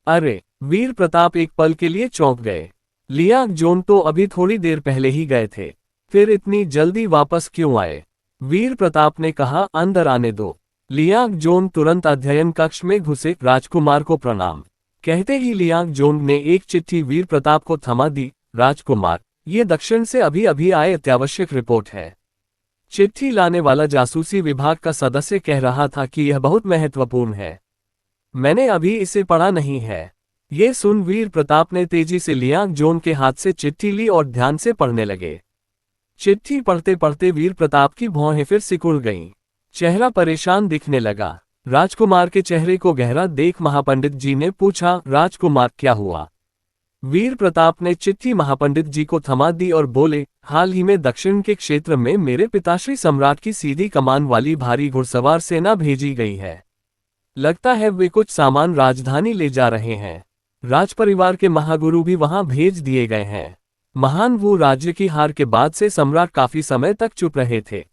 अरे! वीर प्रताप एक पल के लिए चौंक गए। लियांग जोन तो अभी थोड़ी देर पहले ही गए थे, फिर इतनी जल्दी वापस क्यों आए? वीर प्रताप ने कहा, अंदर आने दो। लियांग जोन तुरंत अध्ययन कक्ष में घुसे। राजकुमार को प्रणाम कहते ही लियांग जोन ने एक चिट्ठी वीर प्रताप को थमा दी। राजकुमार, ये दक्षिण से अभी अभी आए अत्यावश्यक रिपोर्ट है। चिट्ठी लाने वाला जासूसी विभाग का सदस्य कह रहा था कि यह बहुत महत्वपूर्ण है। मैंने अभी इसे पढ़ा नहीं है। ये सुन वीर प्रताप ने तेजी से लियांग जोन के हाथ से चिट्ठी ली और ध्यान से पढ़ने लगे। चिट्ठी पढ़ते पढ़ते वीर प्रताप की भौहें फिर सिकुड़ गईं। चेहरा परेशान दिखने लगा। राजकुमार के चेहरे को गहरा देख महापंडित जी ने पूछा, राजकुमार क्या हुआ? वीर प्रताप ने चिट्ठी महापंडित जी को थमा दी और बोले, हाल ही में दक्षिण के क्षेत्र में मेरे पिताश्री सम्राट की सीधी कमान वाली भारी घुड़सवार सेना भेजी गई है। लगता है वे कुछ सामान राजधानी ले जा रहे हैं। राजपरिवार के महागुरु भी वहां भेज दिए गए हैं। महान वो राज्य की हार के बाद से सम्राट काफी समय तक चुप रहे थे।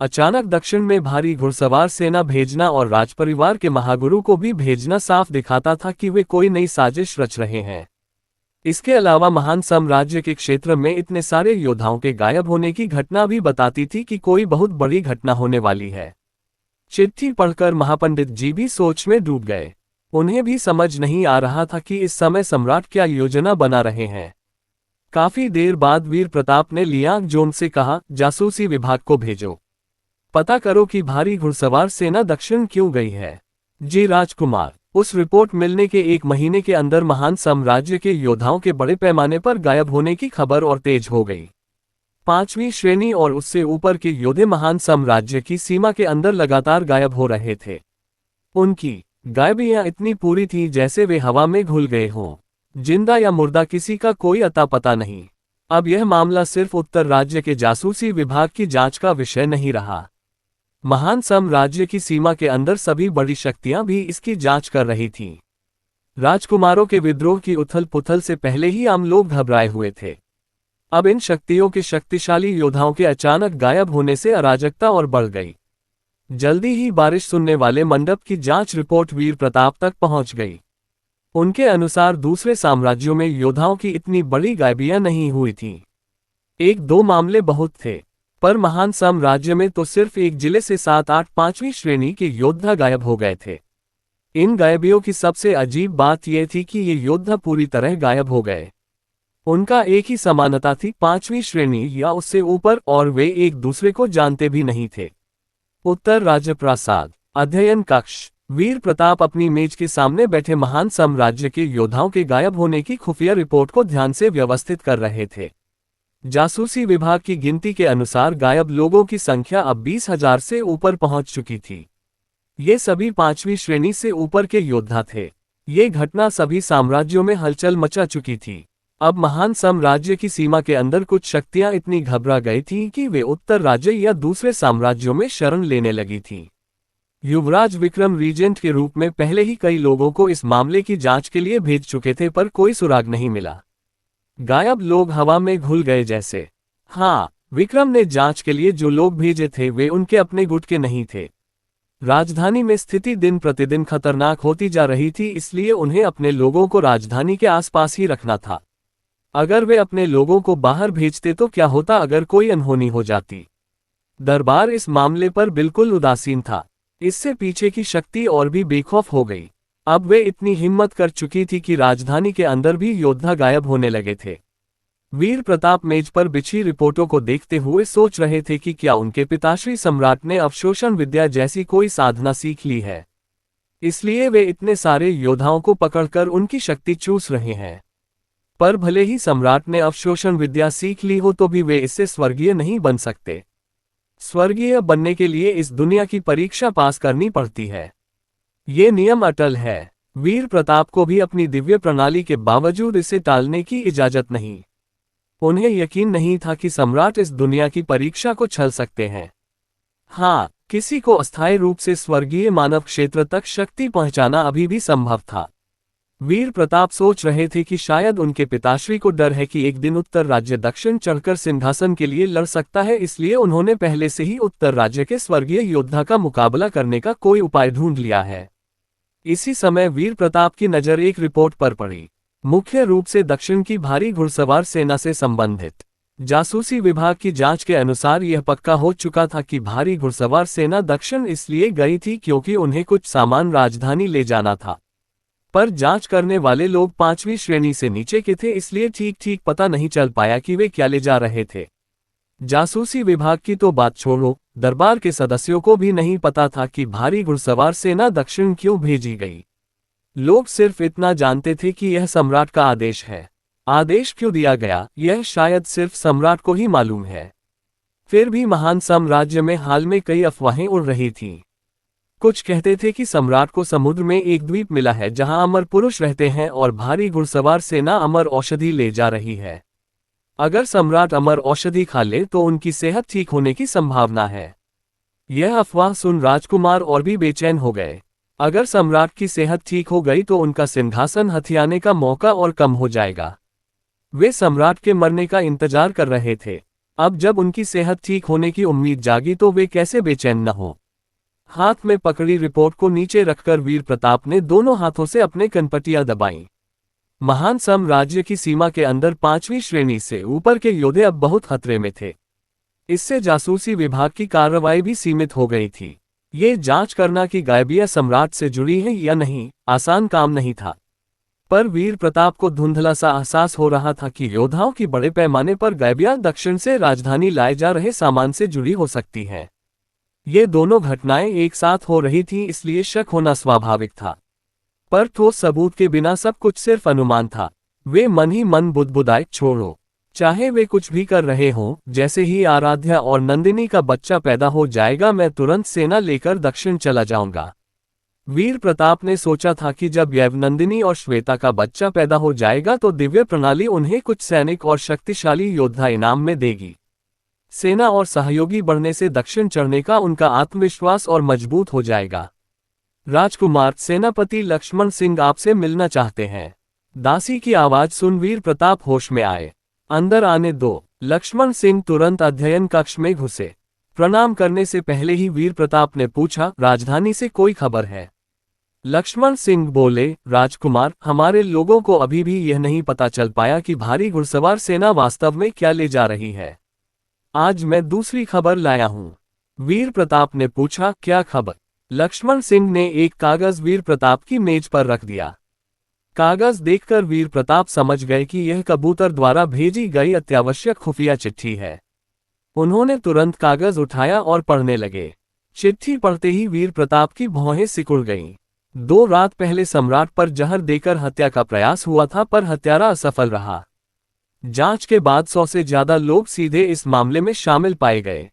अचानक दक्षिण में भारी घुड़सवार सेना भेजना और राजपरिवार के महागुरु को भी भेजना साफ दिखाता था कि वे कोई नई साजिश रच रहे हैं। इसके अलावा महान साम्राज्य के क्षेत्र में इतने सारे योद्धाओं के गायब होने की घटना भी बताती थी कि कोई बहुत बड़ी घटना होने वाली है। चिट्ठी पढ़कर महापंडित जी भी सोच में डूब गए। उन्हें भी समझ नहीं आ रहा था कि इस समय सम्राट क्या योजना बना रहे हैं। काफी देर बाद वीर प्रताप ने लियांग जोन से कहा, जासूसी विभाग को भेजो, पता करो कि भारी घुड़सवार सेना दक्षिण क्यों गई है। जी राजकुमार। उस रिपोर्ट मिलने के एक महीने के अंदर महान साम्राज्य के योद्धाओं के बड़े पैमाने पर गायब होने की खबर और तेज हो गई। 5वीं श्रेणी और उससे ऊपर के योद्धे महान साम्राज्य की सीमा के अंदर लगातार गायब हो रहे थे। उनकी गायबियां इतनी पूरी थी जैसे वे हवा में घुल गए हों। जिंदा या मुर्दा किसी का कोई अता पता नहीं। अब यह मामला सिर्फ उत्तर राज्य के जासूसी विभाग की जांच का विषय नहीं रहा। महान साम्राज्य की सीमा के अंदर सभी बड़ी शक्तियां भी इसकी जांच कर रही थीं। राजकुमारों के विद्रोह की उथल पुथल से पहले ही आम लोग घबराए हुए थे। अब इन शक्तियों के शक्तिशाली योद्धाओं के अचानक गायब होने से अराजकता और बढ़ गई। जल्दी ही बारिश सुनने वाले मंडप की जांच रिपोर्ट वीर प्रताप तक पहुंच गई। उनके अनुसार दूसरे साम्राज्यों में योद्धाओं की इतनी बड़ी गायबियां नहीं हुई थीं। 1-2 मामले बहुत थे, पर महान साम्राज्य में तो सिर्फ एक जिले से 7-8 5वीं श्रेणी के योद्धा गायब हो गए थे। इन गायबियों की सबसे अजीब बात यह थी कि ये योद्धा पूरी तरह गायब हो गए। उनका एक ही समानता थी, 5वीं श्रेणी या उससे ऊपर, और वे एक दूसरे को जानते भी नहीं थे। उत्तर राजप्रासाद, अध्ययन कक्ष। वीर प्रताप अपनी मेज के सामने बैठे महान साम्राज्य के योद्धाओं के गायब होने की खुफिया रिपोर्ट को ध्यान से व्यवस्थित कर रहे थे। जासूसी विभाग की गिनती के अनुसार गायब लोगों की संख्या अब 20,000 से ऊपर पहुंच चुकी थी। ये सभी 5वीं श्रेणी से ऊपर के योद्धा थे। ये घटना सभी साम्राज्यों में हलचल मचा चुकी थी। अब महान साम्राज्य की सीमा के अंदर कुछ शक्तियां इतनी घबरा गई थीं कि वे उत्तर राज्य या दूसरे साम्राज्यों में शरण लेने लगी थीं। युवराज विक्रम रीजेंट के रूप में पहले ही कई लोगों को इस मामले की जांच के लिए भेज चुके थे, पर कोई सुराग नहीं मिला। गायब लोग हवा में घुल गए जैसे। हाँ, विक्रम ने जांच के लिए जो लोग भेजे थे वे उनके अपने गुट के नहीं थे। राजधानी में स्थिति दिन प्रतिदिन खतरनाक होती जा रही थी, इसलिए उन्हें अपने लोगों को राजधानी के आसपास ही रखना था। अगर वे अपने लोगों को बाहर भेजते तो क्या होता अगर कोई अनहोनी हो जाती। दरबार इस मामले पर बिल्कुल उदासीन था। इससे पीछे की शक्ति और भी बेखौफ हो गई। अब वे इतनी हिम्मत कर चुकी थी कि राजधानी के अंदर भी योद्धा गायब होने लगे थे। वीर प्रताप मेज पर बिछी रिपोर्टों को देखते हुए सोच रहे थे कि क्या उनके पिताश्री सम्राट ने अवशोषण विद्या जैसी कोई साधना सीख ली है, इसलिए वे इतने सारे योद्धाओं को पकड़कर उनकी शक्ति चूस रहे हैं। पर भले ही सम्राट ने अवशोषण विद्या सीख ली हो तो भी वे इससे स्वर्गीय नहीं बन सकते। स्वर्गीय बनने के लिए इस दुनिया की परीक्षा पास करनी पड़ती है। ये नियम अटल है। वीर प्रताप को भी अपनी दिव्य प्रणाली के बावजूद इसे टालने की इजाजत नहीं। उन्हें यकीन नहीं था कि सम्राट इस दुनिया की परीक्षा को छल सकते हैं। हाँ, किसी को अस्थायी रूप से स्वर्गीय मानव क्षेत्र तक शक्ति पहुंचाना अभी भी संभव था। वीर प्रताप सोच रहे थे कि शायद उनके पिताश्री को डर है कि एक दिन उत्तर राज्य दक्षिण चढ़कर सिंहासन के लिए लड़ सकता है, इसलिए उन्होंने पहले से ही उत्तर राज्य के स्वर्गीय योद्धा का मुकाबला करने का कोई उपाय ढूंढ लिया है। इसी समय वीर प्रताप की नज़र एक रिपोर्ट पर पड़ी, मुख्य रूप से दक्षिण की भारी घुड़सवार सेना से संबंधित। जासूसी विभाग की जांच के अनुसार यह पक्का हो चुका था कि भारी घुड़सवार सेना दक्षिण इसलिए गई थी क्योंकि उन्हें कुछ सामान राजधानी ले जाना था। पर जांच करने वाले लोग 5वीं श्रेणी से नीचे के थे, इसलिए ठीक ठीक पता नहीं चल पाया कि वे क्या ले जा रहे थे। जासूसी विभाग की तो बात छोड़ो, दरबार के सदस्यों को भी नहीं पता था कि भारी घुड़सवार सेना दक्षिण क्यों भेजी गई। लोग सिर्फ इतना जानते थे कि यह सम्राट का आदेश है। आदेश क्यों दिया गया, यह शायद सिर्फ सम्राट को ही मालूम है। फिर भी महान साम्राज्य में हाल में कई अफवाहें उड़ रही थीं। कुछ कहते थे कि सम्राट को समुद्र में एक द्वीप मिला है जहां अमर पुरुष रहते हैं और भारी घुड़सवार सेना अमर औषधि ले जा रही है। अगर सम्राट अमर औषधि खा ले तो उनकी सेहत ठीक होने की संभावना है। यह अफवाह सुन राजकुमार और भी बेचैन हो गए। अगर सम्राट की सेहत ठीक हो गई तो उनका सिंहासन हथियाने का मौका और कम हो जाएगा। वे सम्राट के मरने का इंतजार कर रहे थे। अब जब उनकी सेहत ठीक होने की उम्मीद जागी तो वे कैसे बेचैन न हो। हाथ में पकड़ी रिपोर्ट को नीचे रखकर वीर प्रताप ने दोनों हाथों से अपने कनपटियां दबाईं। महान साम्राज्य की सीमा के अंदर 5वीं श्रेणी से ऊपर के योद्धे अब बहुत खतरे में थे। इससे जासूसी विभाग की कार्रवाई भी सीमित हो गई थी। ये जांच करना कि गायबिया सम्राट से जुड़ी है या नहीं, आसान काम नहीं था। पर वीर प्रताप को धुंधला सा एहसास हो रहा था कि योद्धाओं की बड़े पैमाने पर गायबिया दक्षिण से राजधानी लाए जा रहे सामान से जुड़ी हो सकती है। ये दोनों घटनाएं एक साथ हो रही थीं, इसलिए शक होना स्वाभाविक था। पर ठोस सबूत के बिना सब कुछ सिर्फ अनुमान था। वे मन ही मन बुदबुदाए, छोड़ो, चाहे वे कुछ भी कर रहे हों, जैसे ही आराध्या और नंदिनी का बच्चा पैदा हो जाएगा मैं तुरंत सेना लेकर दक्षिण चला जाऊंगा। वीर प्रताप ने सोचा था कि जब यव नंदिनी और श्वेता का बच्चा पैदा हो जाएगा तो दिव्य प्रणाली उन्हें कुछ सैनिक और शक्तिशाली योद्धा इनाम में देगी। सेना और सहयोगी बढ़ने से दक्षिण चढ़ने का उनका आत्मविश्वास और मजबूत हो जाएगा। राजकुमार, सेनापति लक्ष्मण सिंह आपसे मिलना चाहते हैं। दासी की आवाज सुन वीर प्रताप होश में आए। अंदर आने दो। लक्ष्मण सिंह तुरंत अध्ययन कक्ष में घुसे। प्रणाम करने से पहले ही वीर प्रताप ने पूछा, राजधानी से कोई खबर है? लक्ष्मण सिंह बोले, राजकुमार, हमारे लोगों को अभी भी यह नहीं पता चल पाया कि भारी घुड़सवार सेना वास्तव में क्या ले जा रही है। आज मैं दूसरी खबर लाया हूं। वीर प्रताप ने पूछा, क्या खबर? लक्ष्मण सिंह ने एक कागज वीर प्रताप की मेज पर रख दिया। कागज देखकर वीर प्रताप समझ गए कि यह कबूतर द्वारा भेजी गई अत्यावश्यक खुफिया चिट्ठी है। उन्होंने तुरंत कागज उठाया और पढ़ने लगे। चिट्ठी पढ़ते ही वीर प्रताप की भौहें सिकुड़ गईं। 2 रात पहले सम्राट पर जहर देकर हत्या का प्रयास हुआ था, पर हत्यारा असफल रहा। जांच के बाद 100 से ज्यादा लोग सीधे इस मामले में शामिल पाए गए।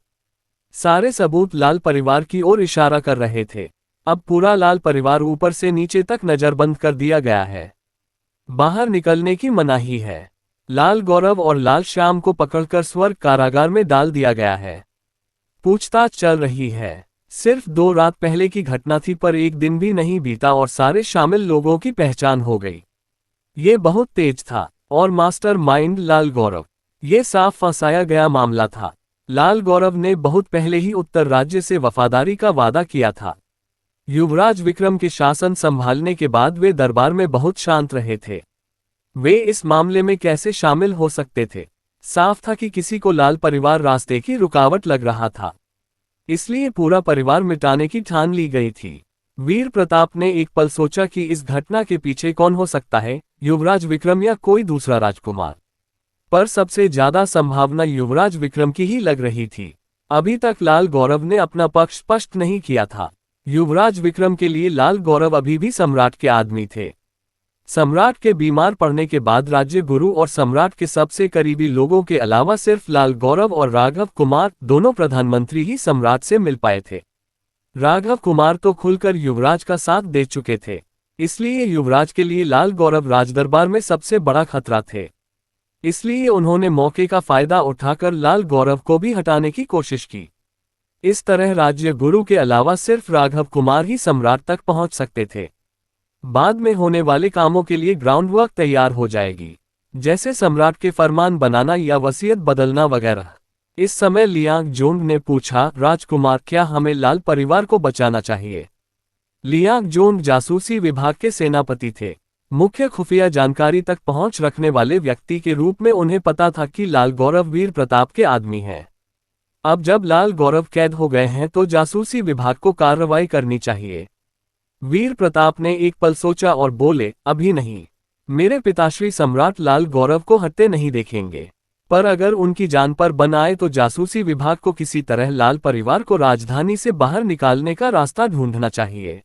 सारे सबूत लाल परिवार की ओर इशारा कर रहे थे। अब पूरा लाल परिवार ऊपर से नीचे तक नजरबंद कर दिया गया है। बाहर निकलने की मनाही है। लाल गौरव और लाल श्याम को पकड़कर स्वर्ग कारागार में डाल दिया गया है। पूछताछ चल रही है। सिर्फ 2 रात पहले की घटना थी, पर एक दिन भी नहीं बीता और सारे शामिल लोगों की पहचान हो गई। ये बहुत तेज था और मास्टर माइंड लाल गौरव। ये साफ फंसाया गया मामला था। लाल गौरव ने बहुत पहले ही उत्तर राज्य से वफादारी का वादा किया था। युवराज विक्रम के शासन संभालने के बाद वे दरबार में बहुत शांत रहे थे। वे इस मामले में कैसे शामिल हो सकते थे? साफ था कि किसी को लाल परिवार रास्ते की रुकावट लग रहा था। इसलिए पूरा परिवार मिटाने की ठान ली गई थी। वीर प्रताप ने एक पल सोचा कि इस घटना के पीछे कौन हो सकता है, युवराज विक्रम या कोई दूसरा राजकुमार। पर सबसे ज्यादा संभावना युवराज विक्रम की ही लग रही थी। अभी तक लाल गौरव ने अपना पक्ष स्पष्ट नहीं किया था। युवराज विक्रम के लिए लाल गौरव अभी भी सम्राट के आदमी थे। सम्राट के बीमार पड़ने के बाद राज्य गुरु और सम्राट के सबसे करीबी लोगों के अलावा सिर्फ लाल गौरव और राघव कुमार, दोनों प्रधानमंत्री ही सम्राट से मिल पाए थे। राघव कुमार तो खुलकर युवराज का साथ दे चुके थे, इसलिए युवराज के लिए लाल गौरव राजदरबार में सबसे बड़ा खतरा थे। इसलिए उन्होंने मौके का फायदा उठाकर लाल गौरव को भी हटाने की कोशिश की। इस तरह राज्य गुरु के अलावा सिर्फ राघव कुमार ही सम्राट तक पहुंच सकते थे। बाद में होने वाले कामों के लिए ग्राउंडवर्क तैयार हो जाएगी, जैसे सम्राट के फरमान बनाना या वसीयत बदलना वगैरह। इस समय लियांग जोंग ने पूछा, राजकुमार, क्या हमें लाल परिवार को बचाना चाहिए? लियांग जोंग जासूसी विभाग के सेनापति थे। मुख्य खुफिया जानकारी तक पहुंच रखने वाले व्यक्ति के रूप में उन्हें पता था कि लाल गौरव वीर प्रताप के आदमी हैं। अब जब लाल गौरव कैद हो गए हैं तो जासूसी विभाग को कार्रवाई करनी चाहिए। वीर प्रताप ने एक पल सोचा और बोले, अभी नहीं। मेरे पिताश्री सम्राट लाल गौरव को हत्ते नहीं देखेंगे, पर अगर उनकी जान पर बन आए तो जासूसी विभाग को किसी तरह लाल परिवार को राजधानी से बाहर निकालने का रास्ता ढूंढना चाहिए।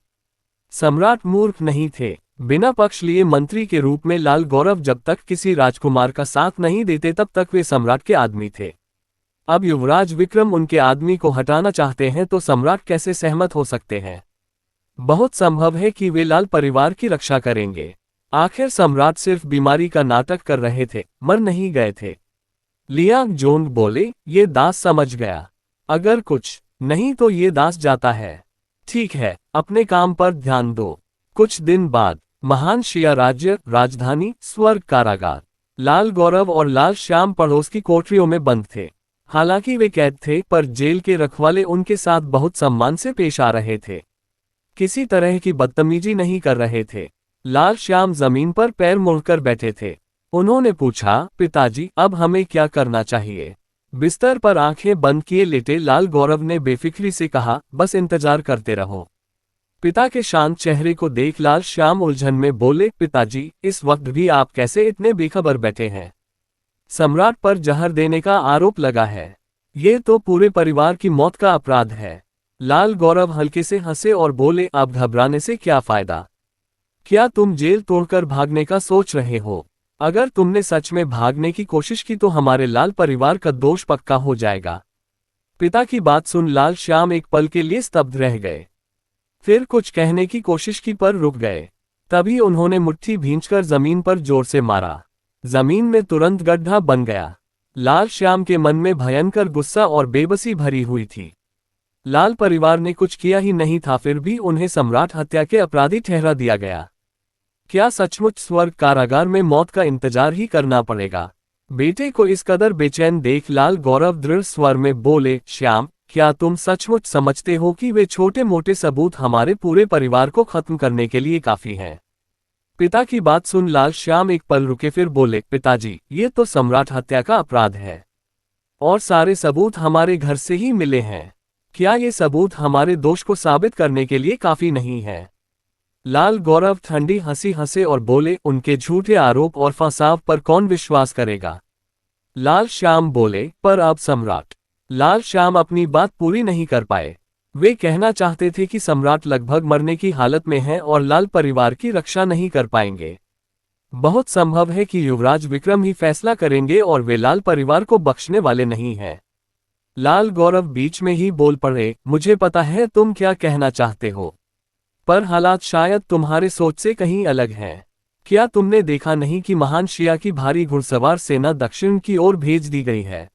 सम्राट मूर्ख नहीं थे। बिना पक्ष लिए मंत्री के रूप में लाल गौरव जब तक किसी राजकुमार का साथ नहीं देते तब तक वे सम्राट के आदमी थे। अब युवराज विक्रम उनके आदमी को हटाना चाहते हैं तो सम्राट कैसे सहमत हो सकते हैं? बहुत संभव है कि वे लाल परिवार की रक्षा करेंगे। आखिर सम्राट सिर्फ बीमारी का नाटक कर रहे थे, मर नहीं गए थे। लियांग जोंग बोले, ये दास समझ गया। अगर कुछ नहीं तो ये दास जाता है। ठीक है, अपने काम पर ध्यान दो। कुछ दिन बाद महान शिया राज्य राजधानी स्वर्ग कारागार। लाल गौरव और लाल श्याम पड़ोस की कोठरियों में बंद थे। हालांकि वे कैद थे, पर जेल के रखवाले उनके साथ बहुत सम्मान से पेश आ रहे थे। किसी तरह की बदतमीजी नहीं कर रहे थे। लाल श्याम जमीन पर पैर मुड़कर बैठे थे। उन्होंने पूछा, पिताजी, अब हमें क्या करना चाहिए? बिस्तर पर आंखें बंद किए लेटे लाल गौरव ने बेफिक्री से कहा, बस इंतजार करते रहो। पिता के शांत चेहरे को देख लाल श्याम उलझन में बोले, पिताजी, इस वक्त भी आप कैसे इतने बेखबर बैठे हैं? सम्राट पर जहर देने का आरोप लगा है। ये तो पूरे परिवार की मौत का अपराध है। लाल गौरव हल्के से हंसे और बोले, अब घबराने से क्या फायदा? क्या तुम जेल तोड़कर भागने का सोच रहे हो? अगर तुमने सच में भागने की कोशिश की तो हमारे लाल परिवार का दोष पक्का हो जाएगा। पिता की बात सुन लाल श्याम एक पल के लिए स्तब्ध रह गए। फिर कुछ कहने की कोशिश की पर रुक गए। तभी उन्होंने मुट्ठी भींचकर जमीन पर जोर से मारा। जमीन में तुरंत गड्ढा बन गया। लाल श्याम के मन में भयंकर गुस्सा और बेबसी भरी हुई थी। लाल परिवार ने कुछ किया ही नहीं था, फिर भी उन्हें सम्राट हत्या के अपराधी ठहरा दिया गया। क्या सचमुच स्वर्ग कारागार में मौत का इंतजार ही करना पड़ेगा? बेटे को इस कदर बेचैन देख लाल गौरव दृढ़ स्वर में बोले, श्याम, क्या तुम सचमुच समझते हो कि वे छोटे मोटे सबूत हमारे पूरे परिवार को खत्म करने के लिए काफी हैं? पिता की बात सुन लाल श्याम एक पल रुके, फिर बोले, पिताजी, ये तो सम्राट हत्या का अपराध है और सारे सबूत हमारे घर से ही मिले हैं। क्या ये सबूत हमारे दोष को साबित करने के लिए काफी नहीं है? लाल गौरव ठंडी हंसी हंसे और बोले, उनके झूठे आरोप और फंसाव पर कौन विश्वास करेगा? लाल श्याम बोले, पर अब सम्राट। लाल श्याम अपनी बात पूरी नहीं कर पाए। वे कहना चाहते थे कि सम्राट लगभग मरने की हालत में है और लाल परिवार की रक्षा नहीं कर पाएंगे। बहुत संभव है कि युवराज विक्रम ही फैसला करेंगे और वे लाल परिवार को बख्शने वाले नहीं हैं। लाल गौरव बीच में ही बोल पड़े, मुझे पता है तुम क्या कहना चाहते हो, पर हालात शायद तुम्हारे सोच से कहीं अलग हैं। क्या तुमने देखा नहीं कि महान शिया की भारी घुड़सवार सेना दक्षिण की ओर भेज दी गई है?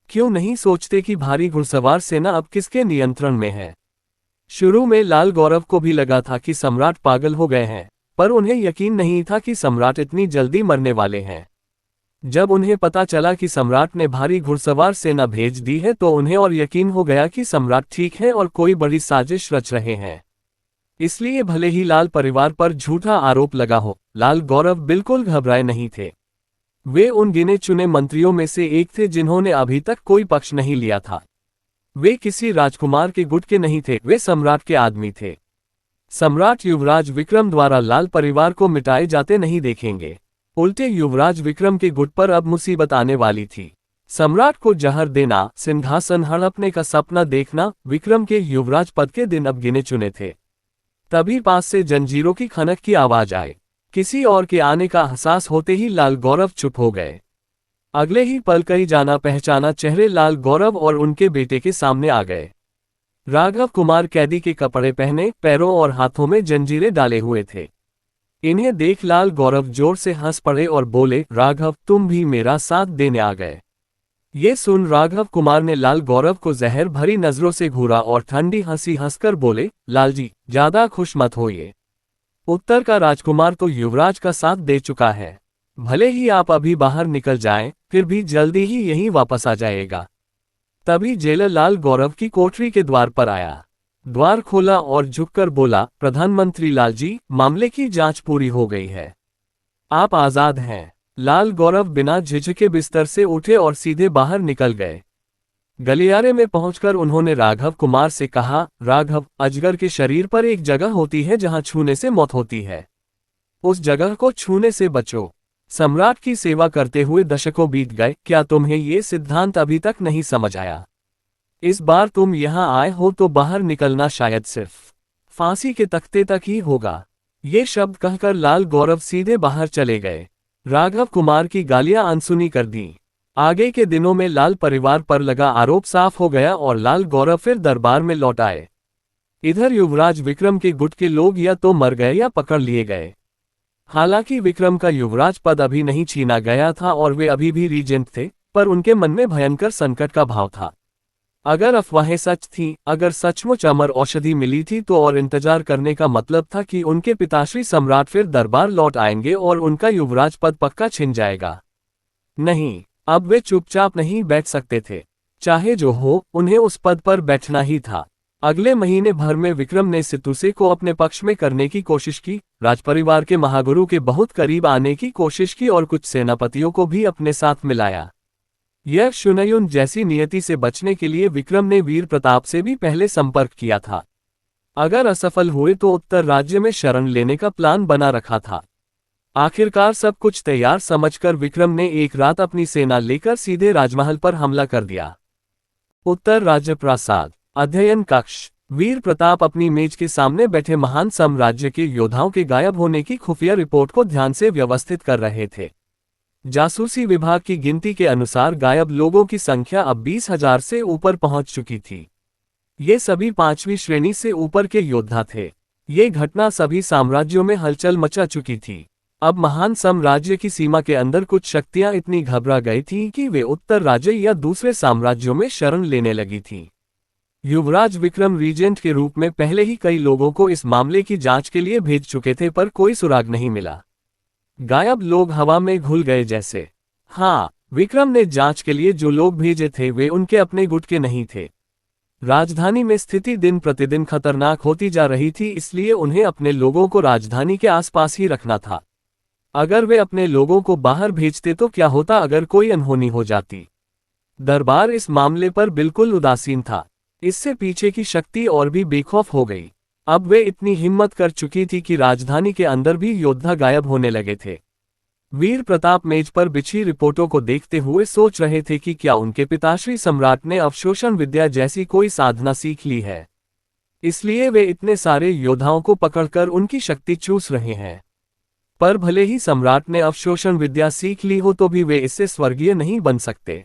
क्यों नहीं सोचते कि भारी घुड़सवार सेना अब किसके नियंत्रण में है? शुरू में लाल गौरव को भी लगा था कि सम्राट पागल हो गए हैं, पर उन्हें यकीन नहीं था कि सम्राट इतनी जल्दी मरने वाले हैं। जब उन्हें पता चला कि सम्राट ने भारी घुड़सवार सेना भेज दी है तो उन्हें और यकीन हो गया कि सम्राट ठीक है और कोई बड़ी साजिश रच रहे हैं। इसलिए भले ही लाल परिवार पर झूठा आरोप लगा हो, लाल गौरव बिल्कुल घबराए नहीं थे। वे उन गिने चुने मंत्रियों में से एक थे जिन्होंने अभी तक कोई पक्ष नहीं लिया था। वे किसी राजकुमार के गुट के नहीं थे, वे सम्राट के आदमी थे। सम्राट युवराज विक्रम द्वारा लाल परिवार को मिटाए जाते नहीं देखेंगे। उल्टे युवराज विक्रम के गुट पर अब मुसीबत आने वाली थी। सम्राट को जहर देना, सिंहासन हड़पने का सपना देखना, विक्रम के युवराज पद के दिन अब गिने चुने थे। तभी पास से जंजीरों की खनक की आवाज आए। किसी और के आने का एहसास होते ही लाल गौरव चुप हो गए। अगले ही पल कई जाना पहचाना चेहरे लाल गौरव और उनके बेटे के सामने आ गए। राघव कुमार कैदी के कपड़े पहने, पैरों और हाथों में जंजीरें डाले हुए थे। इन्हें देख लाल गौरव जोर से हंस पड़े और बोले, राघव, तुम भी मेरा साथ देने आ गए। ये सुन राघव कुमार ने लाल गौरव को जहर भरी नजरों से घूरा और ठंडी हंसी हंसकर बोले, लालजी, ज्यादा खुश मत होइए। उत्तर का राजकुमार तो युवराज का साथ दे चुका है। भले ही आप अभी बाहर निकल जाएं, फिर भी जल्दी ही यहीं वापस आ जाएगा। तभी जेलर लाल गौरव की कोठरी के द्वार पर आया। द्वार खोला और झुककर बोला, प्रधानमंत्री लाल जी, मामले की जांच पूरी हो गई है। आप आजाद हैं। लाल गौरव बिना झिझके बिस्तर से उठे और सीधे बाहर निकल गए। गलियारे में पहुंचकर उन्होंने राघव कुमार से कहा, राघव, अजगर के शरीर पर एक जगह होती है जहां छूने से मौत होती है। उस जगह को छूने से बचो। सम्राट की सेवा करते हुए दशकों बीत गए, क्या तुम्हें ये सिद्धांत अभी तक नहीं समझ आया? इस बार तुम यहां आए हो तो बाहर निकलना शायद सिर्फ फांसी के तख्ते तक ही होगा। ये शब्द कहकर लाल गौरव सीधे बाहर चले गए। राघव कुमार की गालियां अनसुनी कर दी। आगे के दिनों में लाल परिवार पर लगा आरोप साफ हो गया और लाल गौरव फिर दरबार में लौट आए। इधर युवराज विक्रम के गुट के लोग या तो मर गए या पकड़ लिए गए। हालांकि विक्रम का युवराज पद अभी नहीं छीना गया था और वे अभी भी रीजेंट थे, पर उनके मन में भयंकर संकट का भाव था। अगर अफवाहें सच थीं, अगर सचमुच अमर औषधि मिली थी तो और इंतजार करने का मतलब था कि उनके पिताश्री सम्राट फिर दरबार लौट आएंगे और उनका युवराज पद पक्का छिन जाएगा। नहीं, अब वे चुपचाप नहीं बैठ सकते थे। चाहे जो हो, उन्हें उस पद पर बैठना ही था। अगले महीने भर में विक्रम ने सितुसे को अपने पक्ष में करने की कोशिश की, राजपरिवार के महागुरु के बहुत करीब आने की कोशिश की और कुछ सेनापतियों को भी अपने साथ मिलाया। यह शुनयुन जैसी नियति से बचने के लिए विक्रम ने वीर प्रताप से भी पहले संपर्क किया था। अगर असफल हुए तो उत्तर राज्य में शरण लेने का प्लान बना रखा था। आखिरकार सब कुछ तैयार समझकर विक्रम ने एक रात अपनी सेना लेकर सीधे राजमहल पर हमला कर दिया। उत्तर राज्य प्रासाद, अध्ययन कक्ष। वीर प्रताप अपनी मेज के सामने बैठे महान साम्राज्य के योद्धाओं के गायब होने की खुफिया रिपोर्ट को ध्यान से व्यवस्थित कर रहे थे। जासूसी विभाग की गिनती के अनुसार गायब लोगों की संख्या अब 20,000 से ऊपर पहुंच चुकी थी। ये सभी 5वीं श्रेणी से ऊपर के योद्धा थे। ये घटना सभी साम्राज्यों में हलचल मचा चुकी थी। अब महान साम्राज्य की सीमा के अंदर कुछ शक्तियां इतनी घबरा गई थीं कि वे उत्तर राज्य या दूसरे साम्राज्यों में शरण लेने लगी थीं। युवराज विक्रम रीजेंट के रूप में पहले ही कई लोगों को इस मामले की जांच के लिए भेज चुके थे, पर कोई सुराग नहीं मिला। गायब लोग हवा में घुल गए जैसे। हाँ, विक्रम ने जांच के लिए जो लोग भेजे थे वे उनके अपने गुट के नहीं थे। राजधानी में स्थिति दिन प्रतिदिन खतरनाक होती जा रही थी, इसलिए उन्हें अपने लोगों को राजधानी के आसपास ही रखना था। अगर वे अपने लोगों को बाहर भेजते तो क्या होता अगर कोई अनहोनी हो जाती? दरबार इस मामले पर बिल्कुल उदासीन था। इससे पीछे की शक्ति और भी बेखौफ हो गई। अब वे इतनी हिम्मत कर चुकी थी कि राजधानी के अंदर भी योद्धा गायब होने लगे थे। वीर प्रताप मेज पर बिछी रिपोर्टों को देखते हुए सोच रहे थे कि क्या उनके पिताश्री सम्राट ने अवशोषण विद्या जैसी कोई साधना सीख ली है, इसलिए वे इतने सारे योद्धाओं को पकड़कर उनकी शक्ति चूस रहे हैं। पर भले ही सम्राट ने अवशोषण विद्या सीख ली हो तो भी वे इससे स्वर्गीय नहीं बन सकते।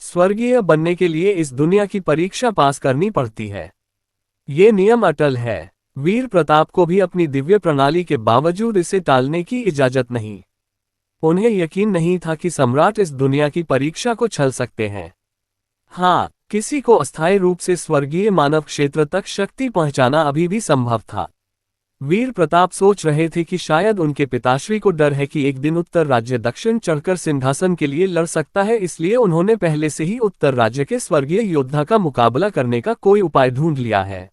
स्वर्गीय बनने के लिए इस दुनिया की परीक्षा पास करनी पड़ती है। ये नियम अटल है। वीर प्रताप को भी अपनी दिव्य प्रणाली के बावजूद इसे टालने की इजाजत नहीं। उन्हें यकीन नहीं था कि सम्राट इस दुनिया की परीक्षा को छल सकते हैं। हाँ, किसी को अस्थायी रूप से स्वर्गीय मानव क्षेत्र तक शक्ति पहुंचाना अभी भी संभव था। वीर प्रताप सोच रहे थे कि शायद उनके पिताश्री को डर है कि एक दिन उत्तर राज्य दक्षिण चढ़कर सिंहासन के लिए लड़ सकता है, इसलिए उन्होंने पहले से ही उत्तर राज्य के स्वर्गीय योद्धा का मुकाबला करने का कोई उपाय ढूंढ लिया है।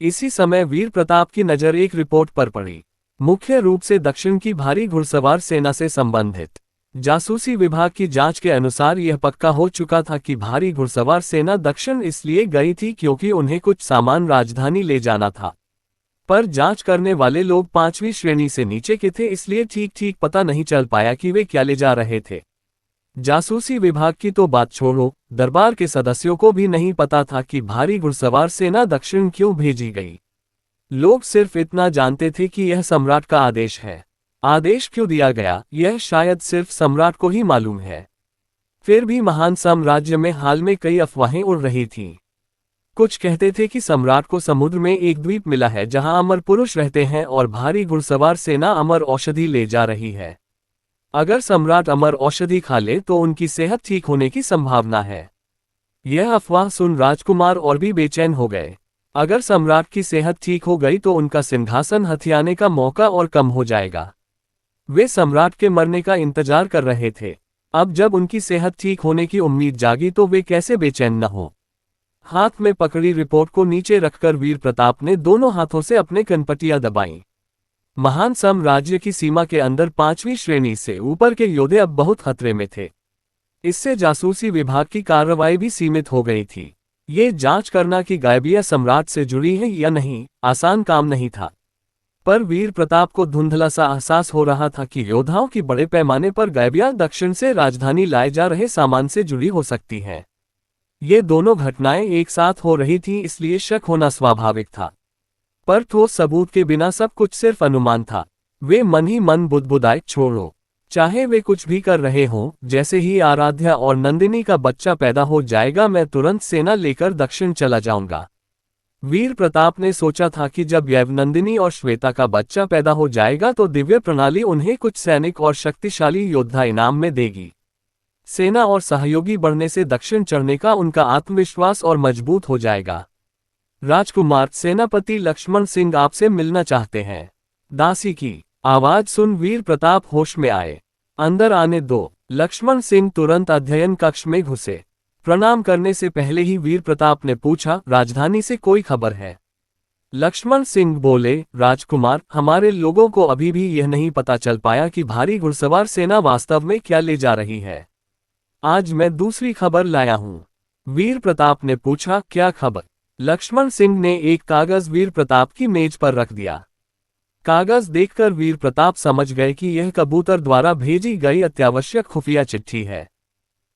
इसी समय वीर प्रताप की नजर एक रिपोर्ट पर पड़ी, मुख्य रूप से दक्षिण की भारी घुड़सवार सेना से संबंधित। जासूसी विभाग की जांच के अनुसार यह पक्का हो चुका था कि भारी घुड़सवार सेना दक्षिण इसलिए गई थी क्योंकि उन्हें कुछ सामान राजधानी ले जाना था। पर जांच करने वाले लोग 5वीं श्रेणी से नीचे के थे, इसलिए ठीक पता नहीं चल पाया कि वे क्या ले जा रहे थे। जासूसी विभाग की तो बात छोड़ो, दरबार के सदस्यों को भी नहीं पता था कि भारी घुड़सवार सेना दक्षिण क्यों भेजी गई। लोग सिर्फ इतना जानते थे कि यह सम्राट का आदेश है। आदेश क्यों दिया गया, यह शायद सिर्फ सम्राट को ही मालूम है। फिर भी महान साम्राज्य में हाल में कई अफवाहें उड़ रही थीं। कुछ कहते थे कि सम्राट को समुद्र में एक द्वीप मिला है जहां अमर पुरुष रहते हैं और भारी घुड़सवार सेना अमर औषधि ले जा रही है। अगर सम्राट अमर औषधि खा ले तो उनकी सेहत ठीक होने की संभावना है। यह अफवाह सुन राजकुमार और भी बेचैन हो गए। अगर सम्राट की सेहत ठीक हो गई तो उनका सिंहासन हथियाने का मौका और कम हो जाएगा। वे सम्राट के मरने का इंतजार कर रहे थे। अब जब उनकी सेहत ठीक होने की उम्मीद जागी तो वे कैसे बेचैन न हो। हाथ में पकड़ी रिपोर्ट को नीचे रखकर वीर प्रताप ने दोनों हाथों से अपने कनपटियां दबाईं। महान साम्राज्य की सीमा के अंदर 5वीं श्रेणी से ऊपर के योद्धे अब बहुत खतरे में थे। इससे जासूसी विभाग की कार्रवाई भी सीमित हो गई थी। ये जांच करना कि गायबिया सम्राट से जुड़ी है या नहीं, आसान काम नहीं था। पर वीर प्रताप को धुंधला सा एहसास हो रहा था कि योद्धाओं की बड़े पैमाने पर गायबिया दक्षिण से राजधानी लाए जा रहे सामान से जुड़ी हो सकती हैं। ये दोनों घटनाएं एक साथ हो रही थीं, इसलिए शक होना स्वाभाविक था। पर ठोस सबूत के बिना सब कुछ सिर्फ अनुमान था। वे मन ही मन बुदबुदाए, छोड़ो, चाहे वे कुछ भी कर रहे हों, जैसे ही आराध्या और नंदिनी का बच्चा पैदा हो जाएगा मैं तुरंत सेना लेकर दक्षिण चला जाऊंगा। वीर प्रताप ने सोचा था कि जब नंदिनी और श्वेता का बच्चा पैदा हो जाएगा तो दिव्य प्रणाली उन्हें कुछ सैनिक और शक्तिशाली योद्धा इनाम में देगी। सेना और सहयोगी बढ़ने से दक्षिण चढ़ने का उनका आत्मविश्वास और मजबूत हो जाएगा। राजकुमार, सेनापति लक्ष्मण सिंह आपसे मिलना चाहते हैं। दासी की आवाज सुन वीर प्रताप होश में आए। अंदर आने दो। लक्ष्मण सिंह तुरंत अध्ययन कक्ष में घुसे। प्रणाम करने से पहले ही वीर प्रताप ने पूछा, राजधानी से कोई खबर है? लक्ष्मण सिंह बोले, राजकुमार, हमारे लोगों को अभी भी यह नहीं पता चल पाया कि भारी घुड़सवार सेना वास्तव में क्या ले जा रही है। आज मैं दूसरी खबर लाया हूं। वीर प्रताप ने पूछा, क्या खबर? लक्ष्मण सिंह ने एक कागज वीर प्रताप की मेज पर रख दिया। कागज देखकर वीर प्रताप समझ गए कि यह कबूतर द्वारा भेजी गई अत्यावश्यक खुफिया चिट्ठी है।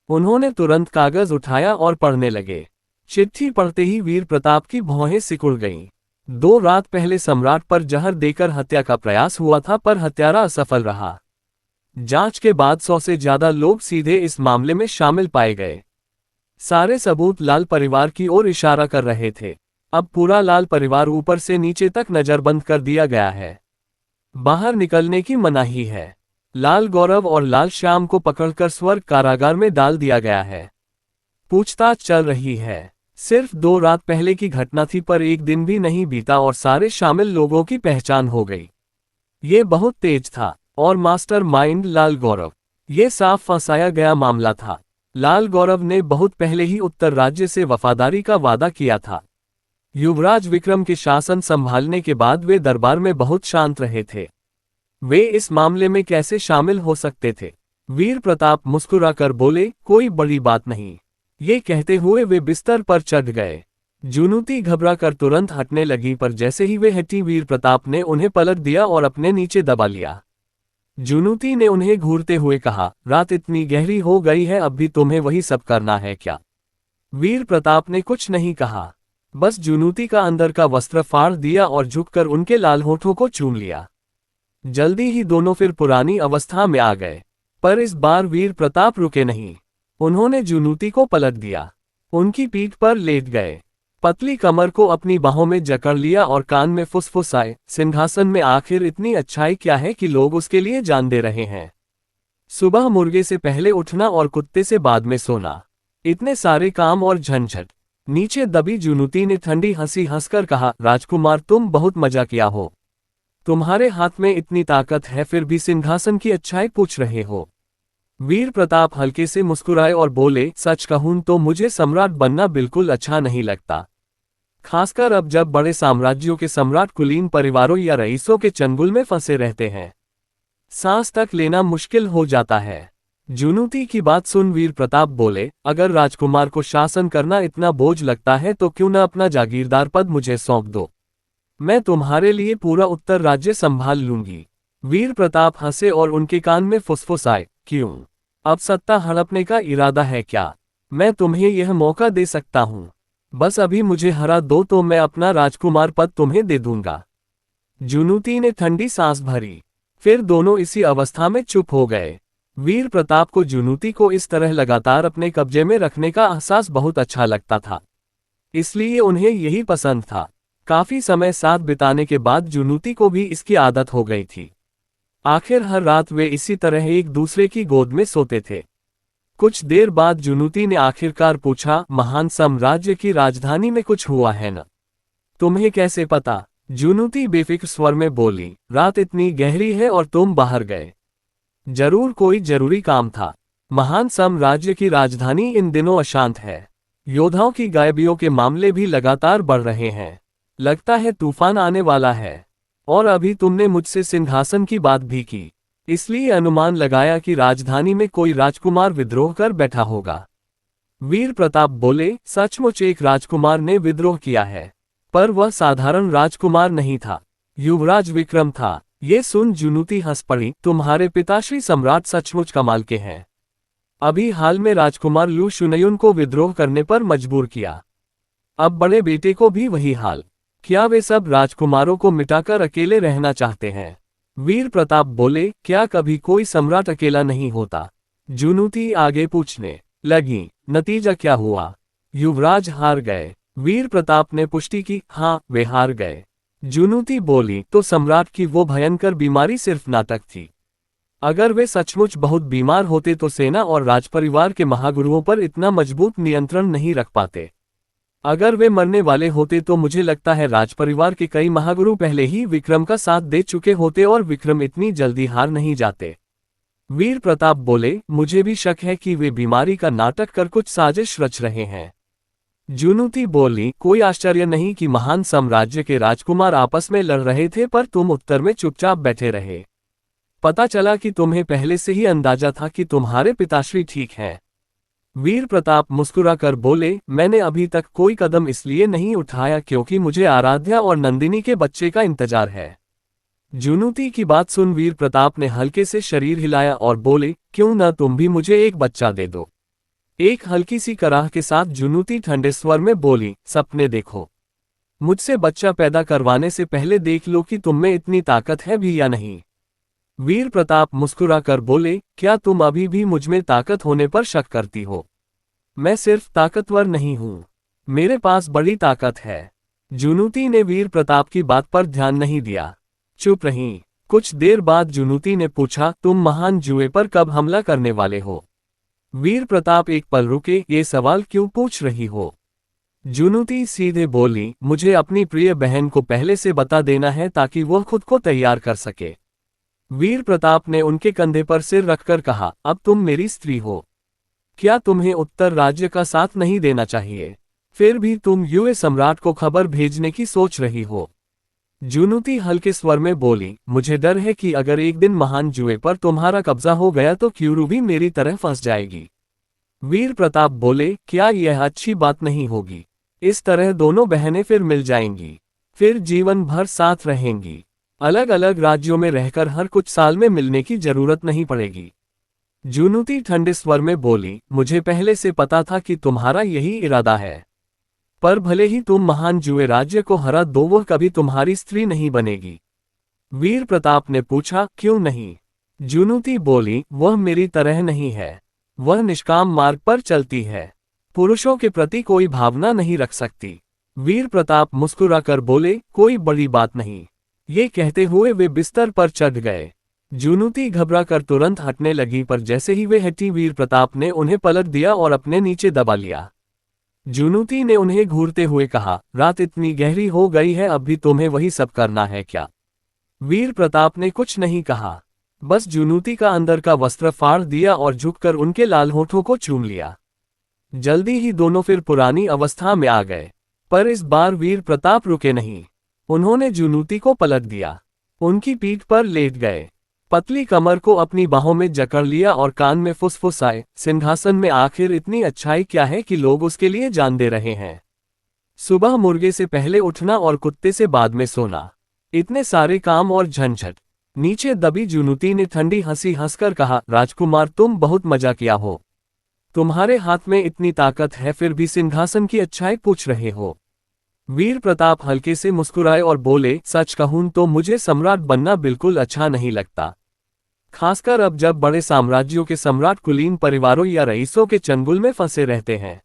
उन्होंने तुरंत कागज उठाया और पढ़ने लगे। चिट्ठी पढ़ते ही वीर प्रताप की भौहें सिकुड़ गईं। 2 रात पहले सम्राट पर जहर देकर हत्या का प्रयास हुआ था, पर हत्यारा असफल रहा। जांच के बाद 100 से ज्यादा लोग सीधे इस मामले में शामिल पाए गए। सारे सबूत लाल परिवार की ओर इशारा कर रहे थे। अब पूरा लाल परिवार ऊपर से नीचे तक नजरबंद कर दिया गया है। बाहर निकलने की मनाही है। लाल गौरव और लाल श्याम को पकड़कर स्वर्ग कारागार में डाल दिया गया है। पूछताछ चल रही है। सिर्फ 2 रात पहले की घटना थी, पर एक दिन भी नहीं बीता और सारे शामिल लोगों की पहचान हो गई। ये बहुत तेज था। और मास्टर माइंड लाल गौरव। ये साफ फंसाया गया मामला था। लाल गौरव ने बहुत पहले ही उत्तर राज्य से वफादारी का वादा किया था। युवराज विक्रम के शासन संभालने के बाद वे दरबार में बहुत शांत रहे थे। वे इस मामले में कैसे शामिल हो सकते थे? वीर प्रताप मुस्कुराकर बोले, कोई बड़ी बात नहीं। ये कहते हुए वे बिस्तर पर चढ़ गए। जुनूती घबराकर तुरंत हटने लगी, पर जैसे ही वे हटी वीर प्रताप ने उन्हें पलट दिया और अपने नीचे दबा लिया। जुनूती ने उन्हें घूरते हुए कहा, रात इतनी गहरी हो गई है, अब भी तुम्हें वही सब करना है क्या? वीर प्रताप ने कुछ नहीं कहा, बस जुनूती का अंदर का वस्त्र फाड़ दिया और झुककर उनके लाल होठों को चूम लिया। जल्दी ही दोनों फिर पुरानी अवस्था में आ गए। पर इस बार वीर प्रताप रुके नहीं। उन्होंने जुनूती को पलट दिया। उनकी पीठ पर लेट गए। पतली कमर को अपनी बाहों में जकड़ लिया और कान में फुसफुसाए, सिंहासन में आखिर इतनी अच्छाई क्या है कि लोग उसके लिए जान दे रहे हैं? सुबह मुर्गे से पहले उठना और कुत्ते से बाद में सोना, इतने सारे काम और झंझट। नीचे दबी जुनूती ने ठंडी हंसी हंसकर कहा, राजकुमार, तुम बहुत मजा किया हो। तुम्हारे हाथ में इतनी ताकत है, फिर भी सिंहासन की अच्छाई पूछ रहे हो। वीर प्रताप हल्के से मुस्कुराए और बोले, सच कहूं तो मुझे सम्राट बनना बिल्कुल अच्छा नहीं लगता। खासकर अब जब बड़े साम्राज्यों के सम्राट कुलीन परिवारों या रईसों के चंगुल में फंसे रहते हैं। सांस तक लेना मुश्किल हो जाता है। जुनूती की बात सुन वीर प्रताप बोले, अगर राजकुमार को शासन करना इतना बोझ लगता है तो क्यों न अपना जागीरदार पद मुझे सौंप दो। मैं तुम्हारे लिए पूरा उत्तर राज्य संभाल लूंगी। वीर प्रताप हंसे और उनके कान में फुसफुसाए, क्यों? अब सत्ता हड़पने का इरादा है क्या? मैं तुम्हें यह मौका दे सकता हूं। बस अभी मुझे हरा दो तो मैं अपना राजकुमार पद तुम्हें दे दूंगा। जुनूती ने ठंडी सांस भरी। फिर दोनों इसी अवस्था में चुप हो गए। वीर प्रताप को जुनूती को इस तरह लगातार अपने कब्जे में रखने का एहसास बहुत अच्छा लगता था, इसलिए उन्हें यही पसंद था। काफी समय साथ बिताने के बाद जुनूती को भी इसकी आदत हो गई थी। आखिर हर रात वे इसी तरह एक दूसरे की गोद में सोते थे। कुछ देर बाद जुनूती ने आखिरकार पूछा, महान साम्राज्य की राजधानी में कुछ हुआ है न? तुम्हें कैसे पता? जूनूती बेफिक्र स्वर में बोली, रात इतनी गहरी है और तुम बाहर गए। जरूर कोई जरूरी काम था। महान साम्राज्य की राजधानी इन दिनों अशांत है। योद्धाओं की गायबियों के मामले भी लगातार बढ़ रहे हैं। लगता है तूफान आने वाला है। और अभी तुमने मुझसे सिंहासन की बात भी की, इसलिए अनुमान लगाया कि राजधानी में कोई राजकुमार विद्रोह कर बैठा होगा। वीर प्रताप बोले, सचमुच एक राजकुमार ने विद्रोह किया है, पर वह साधारण राजकुमार नहीं था, युवराज विक्रम था। ये सुन जूनूती हंस पड़ी, तुम्हारे पिताश्री सम्राट सचमुच कमाल के हैं। अभी हाल में राजकुमार लू शुनयुन को विद्रोह करने पर मजबूर किया। अब बड़े बेटे को भी वही हाल। क्या वे सब राजकुमारों को मिटाकर अकेले रहना चाहते हैं? वीर प्रताप बोले, क्या कभी कोई सम्राट अकेला नहीं होता? जूनूती आगे पूछने लगी, नतीजा क्या हुआ? युवराज हार गए। वीर प्रताप ने पुष्टि की, हाँ वे हार गए। जूनूती बोली, तो सम्राट की वो भयंकर बीमारी सिर्फ नाटक थी। अगर वे सचमुच बहुत बीमार होते तो सेना और राजपरिवार के महागुरुओं पर इतना मजबूत नियंत्रण नहीं रख पाते। अगर वे मरने वाले होते तो मुझे लगता है राजपरिवार के कई महागुरु पहले ही विक्रम का साथ दे चुके होते और विक्रम इतनी जल्दी हार नहीं जाते। वीर प्रताप बोले, मुझे भी शक है कि वे बीमारी का नाटक कर कुछ साजिश रच रहे हैं। जूनूती बोली, कोई आश्चर्य नहीं कि महान साम्राज्य के राजकुमार आपस में लड़ रहे थे, पर तुम उत्तर में चुपचाप बैठे रहे। पता चला कि तुम्हें पहले से ही अंदाजा था कि तुम्हारे पिताश्री ठीक हैं। वीर प्रताप मुस्कुराकर बोले, मैंने अभी तक कोई कदम इसलिए नहीं उठाया क्योंकि मुझे आराध्या और नंदिनी के बच्चे का इंतजार है। जूनूती की बात सुन वीर प्रताप ने हल्के से शरीर हिलाया और बोले, क्यों न तुम भी मुझे एक बच्चा दे दो। एक हल्की सी कराह के साथ जूनूती ठंडे स्वर में बोली, सपने देखो। मुझसे बच्चा पैदा करवाने से पहले देख लो कि तुम में इतनी ताकत है भी या नहीं। वीर प्रताप मुस्कुराकर बोले, क्या तुम अभी भी मुझमें ताकत होने पर शक करती हो? मैं सिर्फ ताकतवर नहीं हूं, मेरे पास बड़ी ताकत है। जूनूती ने वीर प्रताप की बात पर ध्यान नहीं दिया, चुप रही। कुछ देर बाद जूनूती ने पूछा, तुम महान जुए पर कब हमला करने वाले हो? वीर प्रताप एक पल रुके, ये सवाल क्यों पूछ रही हो? जूनूती सीधे बोली, मुझे अपनी प्रिय बहन को पहले से बता देना है ताकि वह खुद को तैयार कर सके। वीर प्रताप ने उनके कंधे पर सिर रखकर कहा, अब तुम मेरी स्त्री हो। क्या तुम्हें उत्तर राज्य का साथ नहीं देना चाहिए? फिर भी तुम युए सम्राट को खबर भेजने की सोच रही हो। जूनूती हल्के स्वर में बोली, मुझे डर है कि अगर एक दिन महान जुए पर तुम्हारा कब्जा हो गया तो क्यूरू भी मेरी तरह फंस जाएगी। वीर प्रताप बोले, क्या यह अच्छी बात नहीं होगी? इस तरह दोनों बहनें फिर मिल जाएंगी, फिर जीवन भर साथ रहेंगी। अलग अलग राज्यों में रहकर हर कुछ साल में मिलने की जरूरत नहीं पड़ेगी। जूनूती ठंडे स्वर में बोली, मुझे पहले से पता था कि तुम्हारा यही इरादा है, पर भले ही तुम महान जुए राज्य को हरा दो, वह कभी तुम्हारी स्त्री नहीं बनेगी। वीर प्रताप ने पूछा, क्यों नहीं? जूनूती बोली, वह मेरी तरह नहीं है, वह निष्काम मार्ग पर चलती है, पुरुषों के प्रति कोई भावना नहीं रख सकती। वीर प्रताप मुस्कुराकर बोले, कोई बड़ी बात नहीं। ये कहते हुए वे बिस्तर पर चढ़ गए। जूनूती घबराकर तुरंत हटने लगी, पर जैसे ही वे हटी वीर प्रताप ने उन्हें पलट दिया और अपने नीचे दबा लिया। जूनूती ने उन्हें घूरते हुए कहा, रात इतनी गहरी हो गई है, अब भी तुम्हें वही सब करना है क्या? वीर प्रताप ने कुछ नहीं कहा, बस जूनूती का अंदर का वस्त्र फाड़ दिया और झुककर उनके लाल होठों को चूम लिया। जल्दी ही दोनों फिर पुरानी अवस्था में आ गए, पर इस बार वीर प्रताप रुके नहीं। उन्होंने जूनूती को पलट दिया, उनकी पीठ पर लेट गए, पतली कमर को अपनी बाहों में जकड़ लिया और कान में फुसफुसाए, सिंहासन में आखिर इतनी अच्छाई क्या है कि लोग उसके लिए जान दे रहे हैं? सुबह मुर्गे से पहले उठना और कुत्ते से बाद में सोना, इतने सारे काम और झंझट। नीचे दबी जूनूती ने ठंडी हंसी हंसकर कहा, राजकुमार तुम बहुत मजा किया हो। तुम्हारे हाथ में इतनी ताकत है, फिर भी सिंहासन की अच्छाई पूछ रहे हो। वीर प्रताप हल्के से मुस्कुराए और बोले, सच कहूं तो मुझे सम्राट बनना बिल्कुल अच्छा नहीं लगता, खासकर अब जब बड़े साम्राज्यों के सम्राट कुलीन परिवारों या रईसों के चंगुल में फंसे रहते हैं।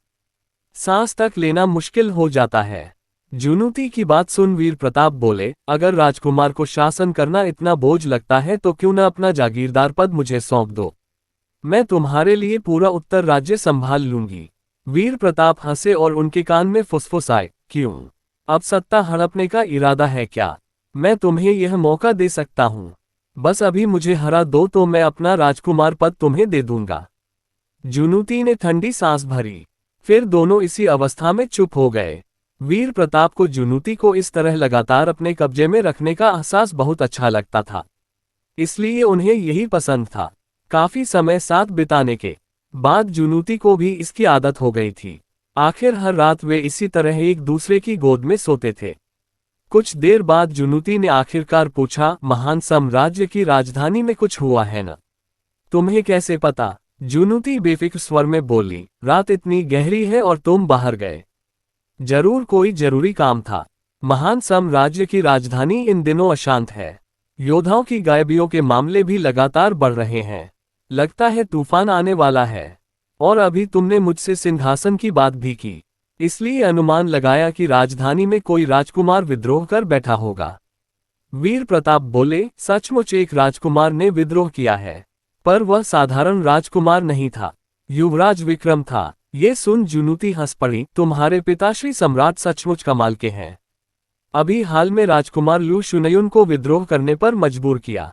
सांस तक लेना मुश्किल हो जाता है। जूनूती की बात सुन वीर प्रताप बोले, अगर राजकुमार को शासन करना इतना बोझ लगता है तो क्यों न अपना जागीरदार पद मुझे सौंप दो, मैं तुम्हारे लिए पूरा उत्तर राज्य संभाल लूंगी। वीर प्रताप हंसे और उनके कान में फुसफुसाए, क्यों? अब सत्ता हड़पने का इरादा है क्या? मैं तुम्हें यह मौका दे सकता हूं। बस अभी मुझे हरा दो तो मैं अपना राजकुमार पद तुम्हें दे दूंगा। जुनूती ने ठंडी सांस भरी। फिर दोनों इसी अवस्था में चुप हो गए। वीर प्रताप को जुनूती को इस तरह लगातार अपने कब्जे में रखने का एहसास बहुत अच्छा लगता था, इसलिए उन्हें यही पसंद था। काफी समय साथ बिताने के बाद जुनूती को भी इसकी आदत हो गई थी। आखिर हर रात वे इसी तरह एक दूसरे की गोद में सोते थे। कुछ देर बाद जुनूती ने आखिरकार पूछा, महान साम्राज्य की राजधानी में कुछ हुआ है न? तुम्हें कैसे पता? जुनूती बेफिक्र स्वर में बोली, रात इतनी गहरी है और तुम बाहर गए। जरूर कोई जरूरी काम था। महान साम्राज्य की राजधानी इन दिनों अशांत है। योद्धाओं की गायबियों के मामले भी लगातार बढ़ रहे हैं। लगता है तूफान आने वाला है। और अभी तुमने मुझसे सिंहासन की बात भी की, इसलिए अनुमान लगाया कि राजधानी में कोई राजकुमार विद्रोह कर बैठा होगा। वीर प्रताप बोले, सचमुच एक राजकुमार ने विद्रोह किया है, पर वह साधारण राजकुमार नहीं था, युवराज विक्रम था। ये सुन जुनूती हंस पड़ी, तुम्हारे पिताश्री सम्राट सचमुच कमाल के हैं। अभी हाल में राजकुमार लू शुनयुन को विद्रोह करने पर मजबूर किया।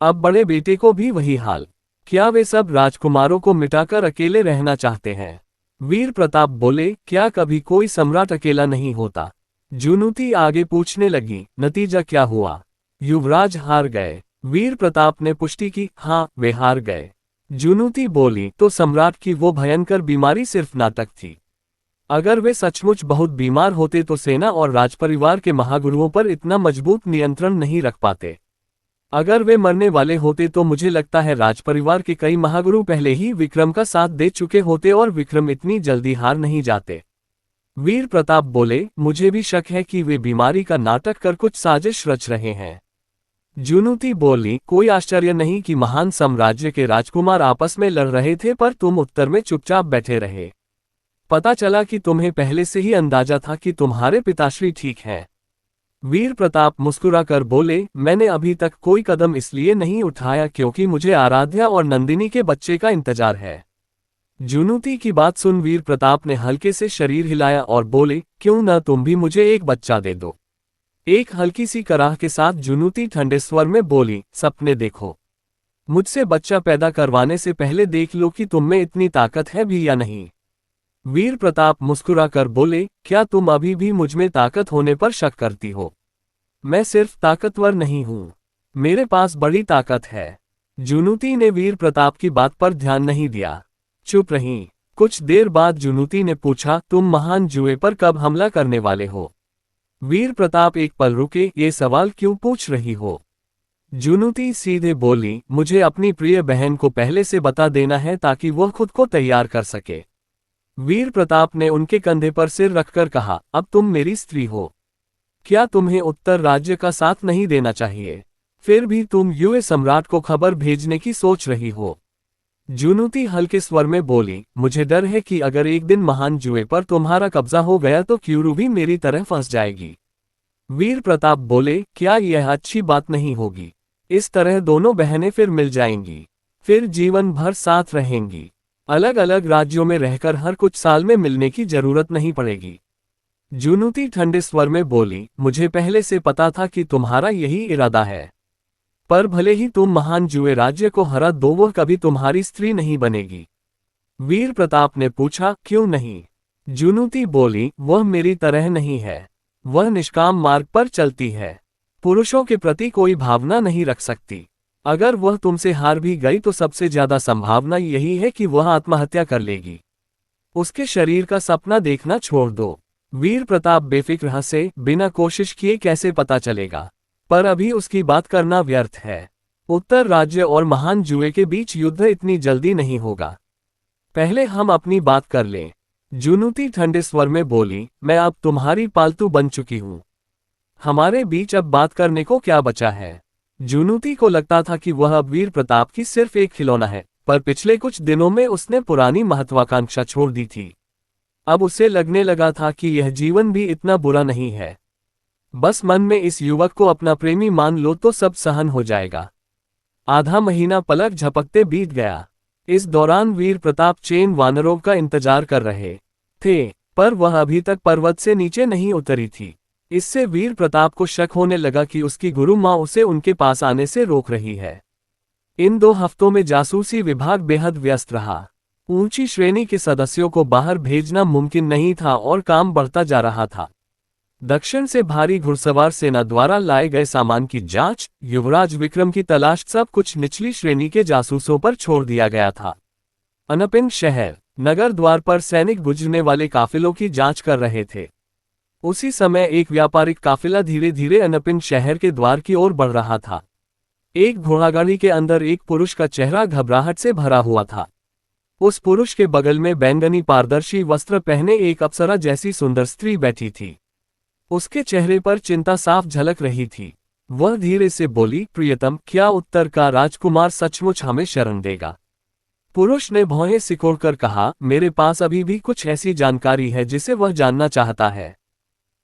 अब बड़े बेटे को भी वही हाल। क्या वे सब राजकुमारों को मिटाकर अकेले रहना चाहते हैं? वीर प्रताप बोले, क्या कभी कोई सम्राट अकेला नहीं होता? जुनूती आगे पूछने लगी, नतीजा क्या हुआ? युवराज हार गए। वीर प्रताप ने पुष्टि की, हाँ वे हार गए। जुनूती बोली, तो सम्राट की वो भयंकर बीमारी सिर्फ नाटक थी। अगर वे सचमुच बहुत बीमार होते तो सेना और राजपरिवार के महागुरुओं पर इतना मजबूत नियंत्रण नहीं रख पाते। अगर वे मरने वाले होते तो मुझे लगता है राजपरिवार के कई महागुरु पहले ही विक्रम का साथ दे चुके होते और विक्रम इतनी जल्दी हार नहीं जाते। वीर प्रताप बोले, मुझे भी शक है कि वे बीमारी का नाटक कर कुछ साजिश रच रहे हैं। जुनूती बोली, कोई आश्चर्य नहीं कि महान साम्राज्य के राजकुमार आपस में लड़ रहे थे, पर तुम उत्तर में चुपचाप बैठे रहे। पता चला कि तुम्हें पहले से ही अंदाजा था कि तुम्हारे पिताश्री ठीक हैं। वीर प्रताप मुस्कुराकर बोले, मैंने अभी तक कोई कदम इसलिए नहीं उठाया क्योंकि मुझे आराध्या और नंदिनी के बच्चे का इंतजार है। जुनूती की बात सुन वीर प्रताप ने हल्के से शरीर हिलाया और बोले, क्यों न तुम भी मुझे एक बच्चा दे दो। एक हल्की सी कराह के साथ जुनूती ठंडे स्वर में बोली, सपने देखो। मुझसे बच्चा पैदा करवाने से पहले देख लो कि तुम में इतनी ताकत है भी या नहीं। वीर प्रताप मुस्कुराकर बोले, क्या तुम अभी भी मुझमें ताकत होने पर शक करती हो? मैं सिर्फ ताकतवर नहीं हूं, मेरे पास बड़ी ताकत है। जुनूती ने वीर प्रताप की बात पर ध्यान नहीं दिया, चुप रही। कुछ देर बाद जुनूती ने पूछा, तुम महान जुए पर कब हमला करने वाले हो? वीर प्रताप एक पल रुके, ये सवाल क्यों पूछ रही हो? जुनूती सीधे बोली, मुझे अपनी प्रिय बहन को पहले से बता देना है ताकि वह खुद को तैयार कर सके। वीर प्रताप ने उनके कंधे पर सिर रखकर कहा, अब तुम मेरी स्त्री हो। क्या तुम्हें उत्तर राज्य का साथ नहीं देना चाहिए? फिर भी तुम युए सम्राट को खबर भेजने की सोच रही हो। जुनूती हल्के स्वर में बोली, मुझे डर है कि अगर एक दिन महान जुए पर तुम्हारा कब्जा हो गया तो क्यूरू भी मेरी तरह फंस जाएगी। वीर प्रताप बोले, क्या यह अच्छी बात नहीं होगी? इस तरह दोनों बहनें फिर मिल जाएंगी, फिर जीवन भर साथ रहेंगी। अलग अलग राज्यों में रहकर हर कुछ साल में मिलने की जरूरत नहीं पड़ेगी। जुनूती ठंडे स्वर में बोली, मुझे पहले से पता था कि तुम्हारा यही इरादा है, पर भले ही तुम महान जुए राज्य को हरा दो, वह कभी तुम्हारी स्त्री नहीं बनेगी। वीर प्रताप ने पूछा, क्यों नहीं? जुनूती बोली, वह मेरी तरह नहीं है, वह निष्काम मार्ग पर चलती है, पुरुषों के प्रति कोई भावना नहीं रख सकती। अगर वह तुमसे हार भी गई तो सबसे ज्यादा संभावना यही है कि वह आत्महत्या कर लेगी। उसके शरीर का सपना देखना छोड़ दो। वीर प्रताप बेफिक्र हंसे, बिना कोशिश किए कैसे पता चलेगा? पर अभी उसकी बात करना व्यर्थ है। उत्तर राज्य और महान जुए के बीच युद्ध इतनी जल्दी नहीं होगा, पहले हम अपनी बात कर लें। जुनूती ठंडे स्वर में बोली, मैं अब तुम्हारी पालतू बन चुकी हूं, हमारे बीच अब बात करने को क्या बचा है? जुनूती को लगता था कि वह अब वीर प्रताप की सिर्फ एक खिलौना है, पर पिछले कुछ दिनों में उसने पुरानी महत्वाकांक्षा छोड़ दी थी। अब उसे लगने लगा था कि यह जीवन भी इतना बुरा नहीं है। बस मन में इस युवक को अपना प्रेमी मान लो तो सब सहन हो जाएगा। आधा महीना पलक झपकते बीत गया। इस दौरान वीर प्रताप चेन वानरों का इंतजार कर रहे थे। पर वह अभी तक पर्वत से नीचे नहीं उतरी थी। इससे वीर प्रताप को शक होने लगा कि उसकी गुरु माँ उसे उनके पास आने से रोक रही है। इन 2 हफ्तों में जासूसी विभाग बेहद व्यस्त रहा। ऊंची श्रेणी के सदस्यों को बाहर भेजना मुमकिन नहीं था और काम बढ़ता जा रहा था। दक्षिण से भारी घुड़सवार सेना द्वारा लाए गए सामान की जांच, युवराज विक्रम की तलाश, सब कुछ निचली श्रेणी के जासूसों पर छोड़ दिया गया था। अनपिन शहर नगर द्वार पर सैनिक गुजरने वाले काफिलों की जांच कर रहे थे। उसी समय एक व्यापारिक काफिला धीरे धीरे अनपिन शहर के द्वार की ओर बढ़ रहा था। एक घोड़ागाड़ी के अंदर एक पुरुष का चेहरा घबराहट से भरा हुआ था। उस पुरुष के बगल में बैंगनी पारदर्शी वस्त्र पहने एक अप्सरा जैसी सुंदर स्त्री बैठी थी। उसके चेहरे पर चिंता साफ झलक रही थी। वह धीरे से बोली, प्रियतम, क्या उत्तर का राजकुमार सचमुच हमें शरण देगा? पुरुष ने भौहें सिकोड़कर कहा, मेरे पास अभी भी कुछ ऐसी जानकारी है जिसे वह जानना चाहता है।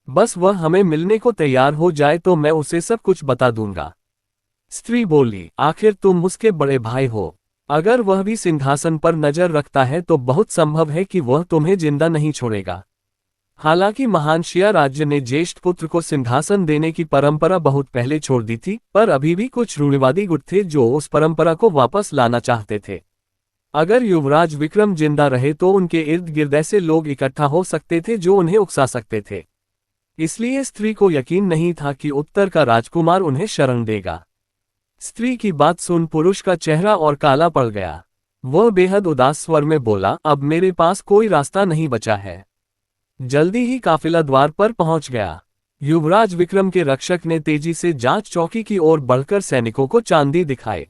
बस वह हमें मिलने को तैयार हो जाए तो मैं उसे सब कुछ बता दूंगा। स्त्री बोली, आखिर तुम उसके बड़े भाई हो। अगर वह भी सिंहासन पर नजर रखता है तो बहुत संभव है कि वह तुम्हें जिंदा नहीं छोड़ेगा। हालांकि महान शिया राज्य ने ज्येष्ठ पुत्र को सिंहासन देने की परंपरा बहुत पहले छोड़ दी थी, पर अभी भी कुछ रूढ़िवादी गुट थे जो उस परंपरा को वापस लाना चाहते थे। अगर युवराज विक्रम जिंदा रहे तो उनके इर्द गिर्द ऐसे लोग इकट्ठा हो सकते थे जो उन्हें उकसा सकते थे। इसलिए स्त्री को यकीन नहीं था कि उत्तर का राजकुमार उन्हें शरण देगा। स्त्री की बात सुन पुरुष का चेहरा और काला पड़ गया। वह बेहद उदास स्वर में बोला, अब मेरे पास कोई रास्ता नहीं बचा है। जल्दी ही काफिला द्वार पर पहुंच गया। युवराज विक्रम के रक्षक ने तेजी से जांच चौकी की ओर बढ़कर सैनिकों को चांदी दिखाए,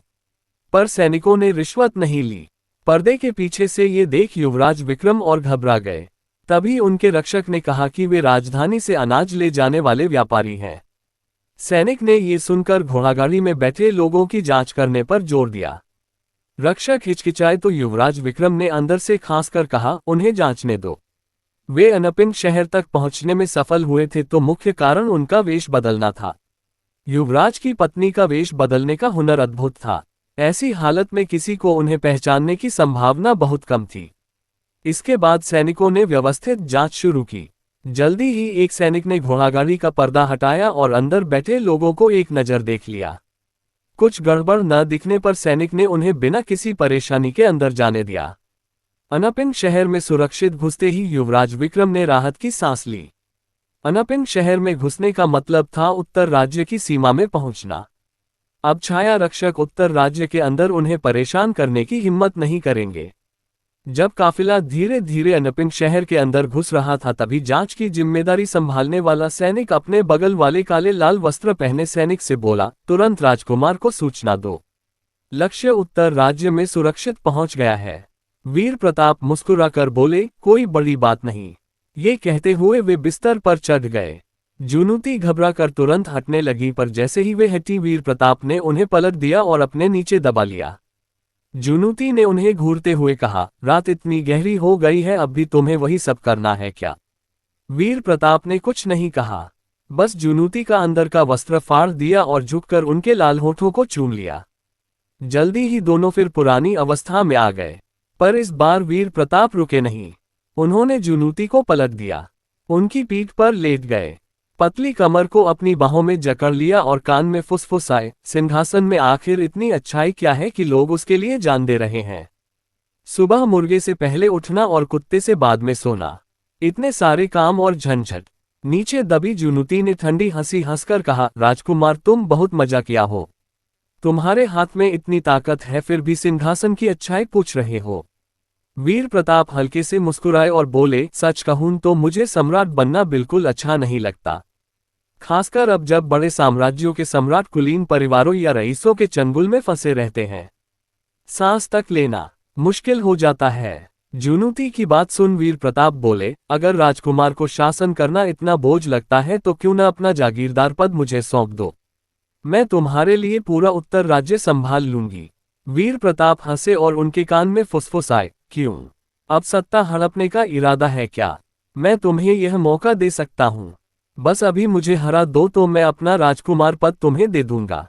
पर सैनिकों ने रिश्वत नहीं ली। पर्दे के पीछे से ये देख युवराज विक्रम और घबरा गए। तभी उनके रक्षक ने कहा कि वे राजधानी से अनाज ले जाने वाले व्यापारी हैं। सैनिक ने ये सुनकर घोड़ागाड़ी में बैठे लोगों की जांच करने पर जोर दिया। रक्षक हिचकिचाए तो युवराज विक्रम ने अंदर से खांसकर कहा, उन्हें जांचने दो। वे अनपिन शहर तक पहुंचने में सफल हुए थे तो मुख्य कारण उनका वेश बदलना था। युवराज की पत्नी का वेश बदलने का हुनर अद्भुत था। ऐसी हालत में किसी को उन्हें पहचानने की संभावना बहुत कम थी। इसके बाद सैनिकों ने व्यवस्थित जांच शुरू की। जल्दी ही एक सैनिक ने घोड़ागाड़ी का पर्दा हटाया और अंदर बैठे लोगों को एक नज़र देख लिया। कुछ गड़बड़ न दिखने पर सैनिक ने उन्हें बिना किसी परेशानी के अंदर जाने दिया। अनपिन शहर में सुरक्षित घुसते ही युवराज विक्रम ने राहत की सांस ली। अनपिन शहर में घुसने का मतलब था उत्तर राज्य की सीमा में पहुंचना। अब छाया रक्षक उत्तर राज्य के अंदर उन्हें परेशान करने की हिम्मत नहीं करेंगे। जब काफिला धीरे धीरे अनपिन शहर के अंदर घुस रहा था तभी जांच की जिम्मेदारी संभालने वाला सैनिक अपने बगल वाले काले लाल वस्त्र पहने सैनिक से बोला, तुरंत राजकुमार को सूचना दो। लक्ष्य उत्तर राज्य में सुरक्षित पहुंच गया है। वीर प्रताप मुस्कुराकर बोले, कोई बड़ी बात नहीं। ये कहते हुए वे बिस्तर पर चढ़ गए। जुनूती घबराकर तुरंत हटने लगी, पर जैसे ही वे हटी वीर प्रताप ने उन्हें पलट दिया और अपने नीचे दबा लिया। जुनूती ने उन्हें घूरते हुए कहा, रात इतनी गहरी हो गई है, अब भी तुम्हें वही सब करना है क्या? वीर प्रताप ने कुछ नहीं कहा, बस जुनूती का अंदर का वस्त्र फाड़ दिया और झुककर उनके लाल होठों को चूम लिया। जल्दी ही दोनों फिर पुरानी अवस्था में आ गए, पर इस बार वीर प्रताप रुके नहीं। उन्होंने जुनूती को पलट दिया, उनकी पीठ पर लेट गए, पतली कमर को अपनी बाहों में जकड़ लिया और कान में फुसफुसाए, सिंहासन में आखिर इतनी अच्छाई क्या है कि लोग उसके लिए जान दे रहे हैं? सुबह मुर्गे से पहले उठना और कुत्ते से बाद में सोना, इतने सारे काम और झंझट। नीचे दबी जुनूती ने ठंडी हंसी हंसकर कहा, राजकुमार तुम बहुत मजा किया हो। तुम्हारे हाथ में इतनी ताकत है फिर भी सिंहासन की अच्छाई पूछ रहे हो। वीर प्रताप हल्के से मुस्कुराए और बोले, सच कहूं तो मुझे सम्राट बनना बिल्कुल अच्छा नहीं लगता, खासकर अब जब बड़े साम्राज्यों के सम्राट कुलीन परिवारों या रईसों के चंगुल में फंसे रहते हैं। सांस तक लेना मुश्किल हो जाता है। जुनूती की बात सुन वीर प्रताप बोले, अगर राजकुमार को शासन करना इतना बोझ लगता है तो क्यों न अपना जागीरदार पद मुझे सौंप दो, मैं तुम्हारे लिए पूरा उत्तर राज्य संभाल लूंगी। वीर प्रताप हंसे और उनके कान में फुसफुसाए, क्यों? अब सत्ता हड़पने का इरादा है क्या? मैं तुम्हें यह मौका दे सकता हूं, बस अभी मुझे हरा दो तो मैं अपना राजकुमार पद तुम्हें दे दूंगा।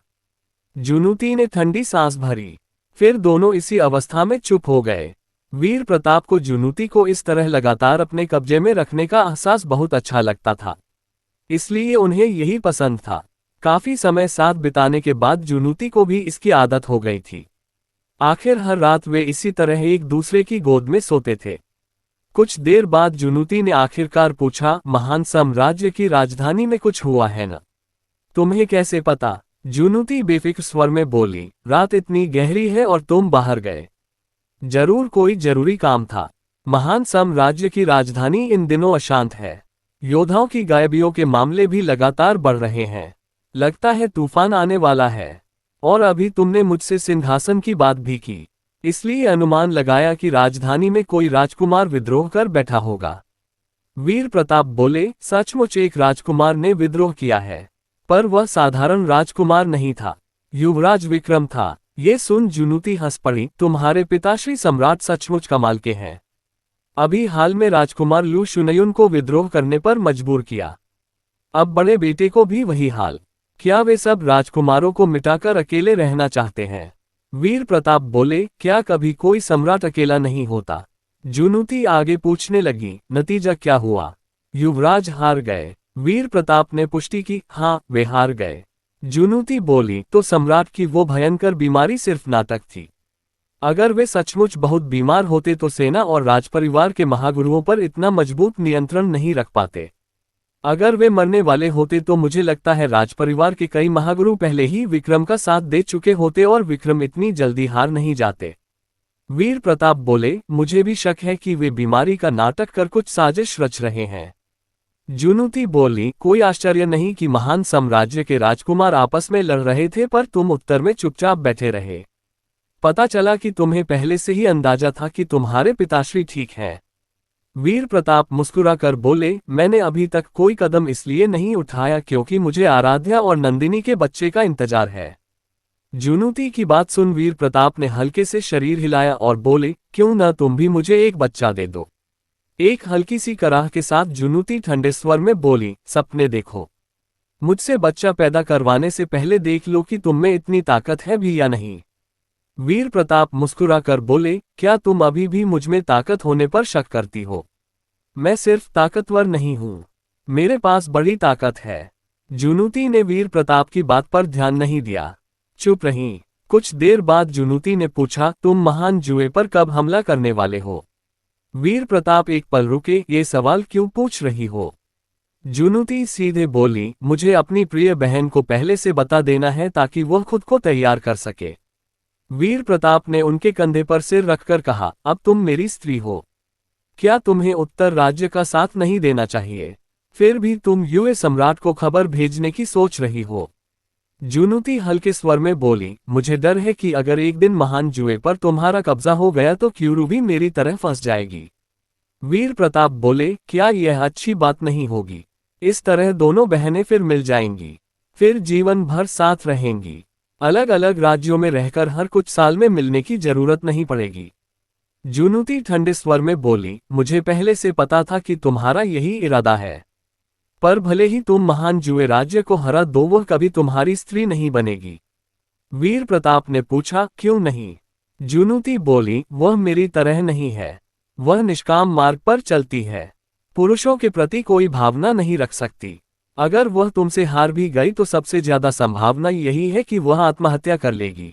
जुनूती ने ठंडी सांस भरी, फिर दोनों इसी अवस्था में चुप हो गए। वीर प्रताप को जुनूती को इस तरह लगातार अपने कब्जे में रखने का एहसास बहुत अच्छा लगता था, इसलिए उन्हें यही पसंद था। काफी समय साथ बिताने के बाद जुनूती को भी इसकी आदत हो गई थी। आखिर हर रात वे इसी तरह एक दूसरे की गोद में सोते थे। कुछ देर बाद जुनूती ने आखिरकार पूछा, महान साम्राज्य की राजधानी में कुछ हुआ है ना? तुम्हें कैसे पता? जुनूती बेफिक्र स्वर में बोली, रात इतनी गहरी है और तुम बाहर गए। जरूर कोई जरूरी काम था। महान साम्राज्य की राजधानी इन दिनों अशांत है। योद्धाओं की गायबियों के मामले भी लगातार बढ़ रहे हैं। लगता है तूफान आने वाला है। और अभी तुमने मुझसे सिंहासन की बात भी की, इसलिए अनुमान लगाया कि राजधानी में कोई राजकुमार विद्रोह कर बैठा होगा। वीर प्रताप बोले, सचमुच एक राजकुमार ने विद्रोह किया है, पर वह साधारण राजकुमार नहीं था, युवराज विक्रम था। ये सुन जुनूती हंस पड़ी, तुम्हारे पिताश्री सम्राट सचमुच कमाल के हैं। अभी हाल में राजकुमार लू शुनयुन को विद्रोह करने पर मजबूर किया। अब बड़े बेटे को भी वही हाल। क्या वे सब राजकुमारों को मिटाकर अकेले रहना चाहते हैं? वीर प्रताप बोले, क्या कभी कोई सम्राट अकेला नहीं होता? जुनूती आगे पूछने लगी, नतीजा क्या हुआ? युवराज हार गए। वीर प्रताप ने पुष्टि की, हाँ वे हार गए। जुनूती बोली, तो सम्राट की वो भयंकर बीमारी सिर्फ नाटक थी। अगर वे सचमुच बहुत बीमार होते तो सेना और राजपरिवार के महागुरुओं पर इतना मजबूत नियंत्रण नहीं रख पाते। अगर वे मरने वाले होते तो मुझे लगता है राजपरिवार के कई महागुरु पहले ही विक्रम का साथ दे चुके होते और विक्रम इतनी जल्दी हार नहीं जाते। वीर प्रताप बोले, मुझे भी शक है कि वे बीमारी का नाटक कर कुछ साजिश रच रहे हैं। जुनूती बोली, कोई आश्चर्य नहीं कि महान साम्राज्य के राजकुमार आपस में लड़ रहे थे, पर तुम उत्तर में चुपचाप बैठे रहे। पता चला कि तुम्हें पहले से ही अंदाजा था कि तुम्हारे पिताश्री ठीक हैं। वीर प्रताप मुस्कुराकर बोले, मैंने अभी तक कोई कदम इसलिए नहीं उठाया क्योंकि मुझे आराध्या और नंदिनी के बच्चे का इंतजार है। जुनूती की बात सुन वीर प्रताप ने हल्के से शरीर हिलाया और बोले, क्यों न तुम भी मुझे एक बच्चा दे दो। एक हल्की सी कराह के साथ जुनूती ठंडे स्वर में बोली, सपने देखो। मुझसे बच्चा पैदा करवाने से पहले देख लो कि तुम में इतनी ताकत है भी या नहीं। वीर प्रताप मुस्कुराकर बोले, क्या तुम अभी भी मुझमें ताकत होने पर शक करती हो? मैं सिर्फ ताकतवर नहीं हूं, मेरे पास बड़ी ताकत है। जुनूती ने वीर प्रताप की बात पर ध्यान नहीं दिया, चुप रही। कुछ देर बाद जुनूती ने पूछा, तुम महान जुए पर कब हमला करने वाले हो? वीर प्रताप एक पल रुके, ये सवाल क्यों पूछ रही हो? जुनूती सीधे बोली, मुझे अपनी प्रिय बहन को पहले से बता देना है ताकि वह खुद को तैयार कर सके। वीर प्रताप ने उनके कंधे पर सिर रखकर कहा, अब तुम मेरी स्त्री हो। क्या तुम्हें उत्तर राज्य का साथ नहीं देना चाहिए? फिर भी तुम युए सम्राट को खबर भेजने की सोच रही हो। जुनूती हल्के स्वर में बोली, मुझे डर है कि अगर एक दिन महान जुए पर तुम्हारा कब्जा हो गया तो क्यूरू भी मेरी तरह फंस जाएगी। वीर प्रताप बोले, क्या यह अच्छी बात नहीं होगी? इस तरह दोनों बहनें फिर मिल जाएंगी, फिर जीवन भर साथ रहेंगी। अलग अलग राज्यों में रहकर हर कुछ साल में मिलने की जरूरत नहीं पड़ेगी। जुनूती ठंडे स्वर में बोली, मुझे पहले से पता था कि तुम्हारा यही इरादा है, पर भले ही तुम महान जुए राज्य को हरा दो, वह कभी तुम्हारी स्त्री नहीं बनेगी। वीर प्रताप ने पूछा, क्यों नहीं? जुनूती बोली, वह मेरी तरह नहीं है, वह निष्काम मार्ग पर चलती है, पुरुषों के प्रति कोई भावना नहीं रख सकती। अगर वह तुमसे हार भी गई तो सबसे ज्यादा संभावना यही है कि वह आत्महत्या कर लेगी।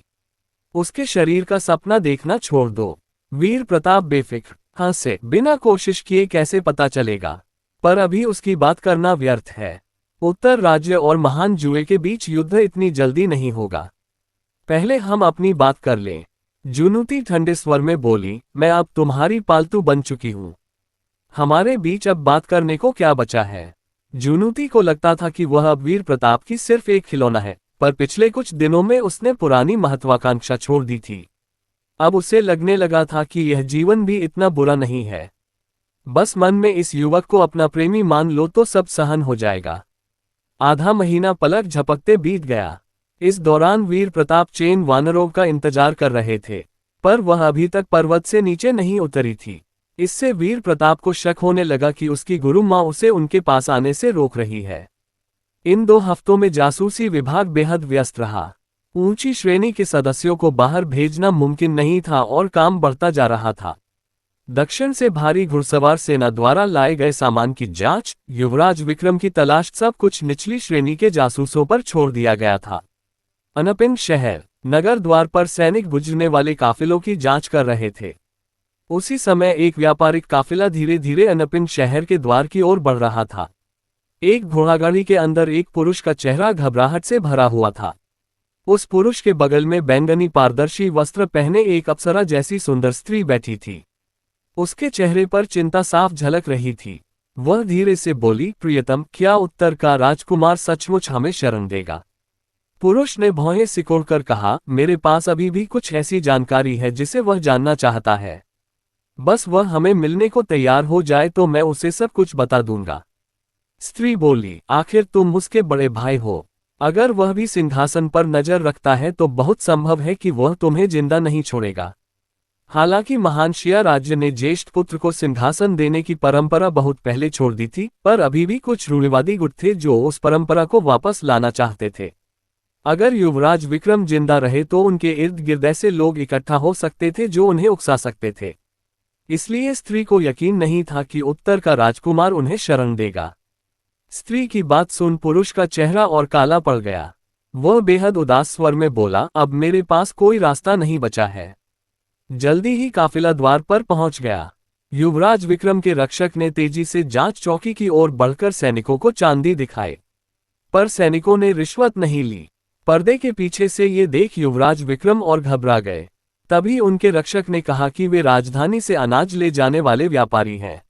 उसके शरीर का सपना देखना छोड़ दो। वीर प्रताप बेफिक्र हंसे, बिना कोशिश किए कैसे पता चलेगा? पर अभी उसकी बात करना व्यर्थ है। उत्तर राज्य और महान जुए के बीच युद्ध इतनी जल्दी नहीं होगा, पहले हम अपनी बात कर लें। जुनूती ठंडे स्वर में बोली, मैं अब तुम्हारी पालतू बन चुकी हूं, हमारे बीच अब बात करने को क्या बचा है? जुनूती को लगता था कि वह अब वीर प्रताप की सिर्फ एक खिलौना है, पर पिछले कुछ दिनों में उसने पुरानी महत्वाकांक्षा छोड़ दी थी। अब उसे लगने लगा था कि यह जीवन भी इतना बुरा नहीं है। बस मन में इस युवक को अपना प्रेमी मान लो तो सब सहन हो जाएगा। आधा महीना पलक झपकते बीत गया। इस दौरान वीर प्रताप चेन वानरों का इंतजार कर रहे थे, पर वह अभी तक पर्वत से नीचे नहीं उतरी थी। इससे वीर प्रताप को शक होने लगा कि उसकी गुरु माँ उसे उनके पास आने से रोक रही है। इन 2 हफ्तों में जासूसी विभाग बेहद व्यस्त रहा। ऊंची श्रेणी के सदस्यों को बाहर भेजना मुमकिन नहीं था और काम बढ़ता जा रहा था। दक्षिण से भारी घुड़सवार सेना द्वारा लाए गए सामान की जांच, युवराज विक्रम की तलाश, सब कुछ निचली श्रेणी के जासूसों पर छोड़ दिया गया था। अनपिन शहर नगर द्वार पर सैनिक गुजरने वाले काफिलों की जांच कर रहे थे। उसी समय एक व्यापारिक काफिला धीरे धीरे अनपिन शहर के द्वार की ओर बढ़ रहा था। एक घोड़ागाड़ी के अंदर एक पुरुष का चेहरा घबराहट से भरा हुआ था। उस पुरुष के बगल में बैंगनी पारदर्शी वस्त्र पहने एक अप्सरा जैसी सुंदर स्त्री बैठी थी। उसके चेहरे पर चिंता साफ झलक रही थी। वह धीरे से बोली, प्रियतम, क्या उत्तर का राजकुमार सचमुच हमें शरण देगा? पुरुष ने भौहें सिकोड़कर कहा, मेरे पास अभी भी कुछ ऐसी जानकारी है जिसे वह जानना चाहता है। बस वह हमें मिलने को तैयार हो जाए तो मैं उसे सब कुछ बता दूंगा। स्त्री बोली, आखिर तुम उसके बड़े भाई हो। अगर वह भी सिंहासन पर नजर रखता है तो बहुत संभव है कि वह तुम्हें जिंदा नहीं छोड़ेगा। हालांकि महान शिया राज्य ने ज्येष्ठ पुत्र को सिंहासन देने की परंपरा बहुत पहले छोड़ दी थी, पर अभी भी कुछ रूढ़िवादी गुट थे जो उस परंपरा को वापस लाना चाहते थे। अगर युवराज विक्रम जिंदा रहे तो उनके इर्द गिर्द ऐसे लोग इकट्ठा हो सकते थे जो उन्हें उकसा सकते थे। इसलिए स्त्री को यकीन नहीं था कि उत्तर का राजकुमार उन्हें शरण देगा। स्त्री की बात सुन पुरुष का चेहरा और काला पड़ गया। वह बेहद उदास स्वर में बोला, अब मेरे पास कोई रास्ता नहीं बचा है। जल्दी ही काफिला द्वार पर पहुंच गया। युवराज विक्रम के रक्षक ने तेजी से जांच चौकी की ओर बढ़कर सैनिकों को चांदी दिखाए, पर सैनिकों ने रिश्वत नहीं ली। पर्दे के पीछे से ये देख युवराज विक्रम और घबरा गए। तभी उनके रक्षक ने कहा कि वे राजधानी से अनाज ले जाने वाले व्यापारी हैं।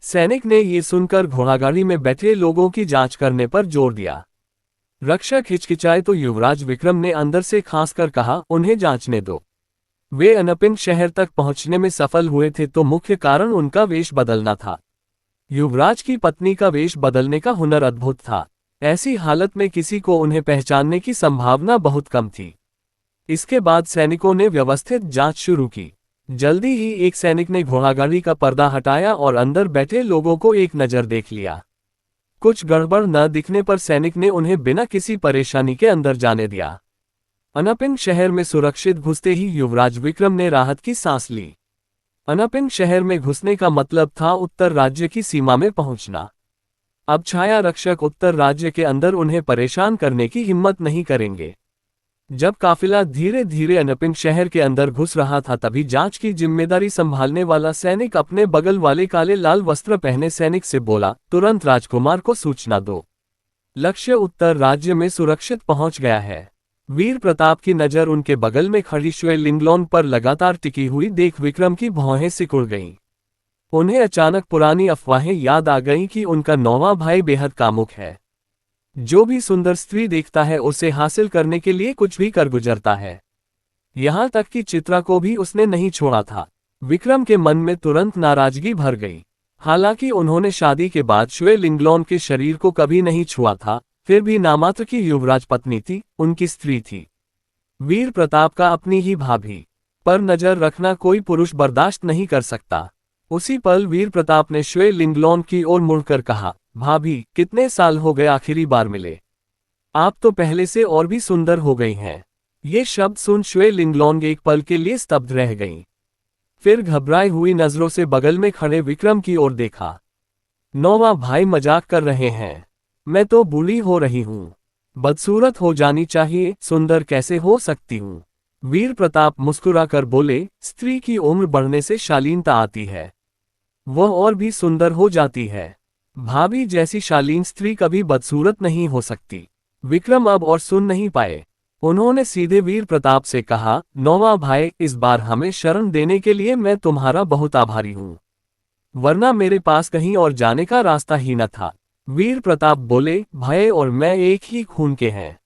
सैनिक ने ये सुनकर घोड़ागाड़ी में बैठे लोगों की जांच करने पर जोर दिया। रक्षक हिचकिचाए तो युवराज विक्रम ने अंदर से खांसकर कहा, उन्हें जांचने दो। वे अनपिन शहर तक पहुंचने में सफल हुए थे तो मुख्य कारण उनका वेश बदलना था। युवराज की पत्नी का वेश बदलने का हुनर अद्भुत था। ऐसी हालत में किसी को उन्हें पहचानने की संभावना बहुत कम थी। इसके बाद सैनिकों ने व्यवस्थित जांच शुरू की। जल्दी ही एक सैनिक ने घोड़ागाड़ी का पर्दा हटाया और अंदर बैठे लोगों को एक नज़र देख लिया। कुछ गड़बड़ न दिखने पर सैनिक ने उन्हें बिना किसी परेशानी के अंदर जाने दिया। अनपिन शहर में सुरक्षित घुसते ही युवराज विक्रम ने राहत की सांस ली। अनपिन शहर में घुसने का मतलब था उत्तर राज्य की सीमा में पहुंचना। अब छाया रक्षक उत्तर राज्य के अंदर उन्हें परेशान करने की हिम्मत नहीं करेंगे। जब काफिला धीरे धीरे अनपिन शहर के अंदर घुस रहा था तभी जांच की जिम्मेदारी संभालने वाला सैनिक अपने बगल वाले काले लाल वस्त्र पहने सैनिक से बोला, तुरंत राजकुमार को सूचना दो। लक्ष्य उत्तर राज्य में सुरक्षित पहुंच गया है। वीर प्रताप की नजर उनके बगल में खड़ी श्वे लिंगलोन पर लगातार टिकी हुई देख विक्रम की भौहें सिकुड़ गईं। उन्हें अचानक पुरानी अफवाहें याद आ गईं कि उनका नौवां भाई बेहद कामुक है। जो भी सुंदर स्त्री देखता है उसे हासिल करने के लिए कुछ भी कर गुजरता है। यहां तक कि चित्रा को भी उसने नहीं छोड़ा था। विक्रम के मन में तुरंत नाराजगी भर गई। हालांकि उन्होंने शादी के बाद श्वे लिंगलोन के शरीर को कभी नहीं छुआ था, फिर भी नामात्र की युवराज पत्नी थी, उनकी स्त्री थी। वीर प्रताप का अपनी ही भाभी पर नजर रखना कोई पुरुष बर्दाश्त नहीं कर सकता। उसी पल वीर प्रताप ने श्वे लिंगलोन की ओर मुड़कर कहा, भाभी, कितने साल हो गए आखिरी बार मिले? आप तो पहले से और भी सुंदर हो गई हैं। ये शब्द सुन श्वे लिंगलोन एक पल के लिए स्तब्ध रह गईं। फिर घबराई हुई नजरों से बगल में खड़े विक्रम की ओर देखा। नौवां भाई मजाक कर रहे हैं। मैं तो बूढ़ी हो रही हूँ। बदसूरत हो जानी चाहिए, सुंदर कैसे हो सकती हूँ? वीर प्रताप मुस्कुराकर बोले, स्त्री की उम्र बढ़ने से शालीनता आती है, वह और भी सुंदर हो जाती है। भाभी जैसी शालीन स्त्री कभी बदसूरत नहीं हो सकती। विक्रम अब और सुन नहीं पाए। उन्होंने सीधे वीर प्रताप से कहा, नौवां भाई, इस बार हमें शरण देने के लिए मैं तुम्हारा बहुत आभारी हूँ, वरना मेरे पास कहीं और जाने का रास्ता ही न था। वीर प्रताप बोले, भाई और मैं एक ही खून के हैं।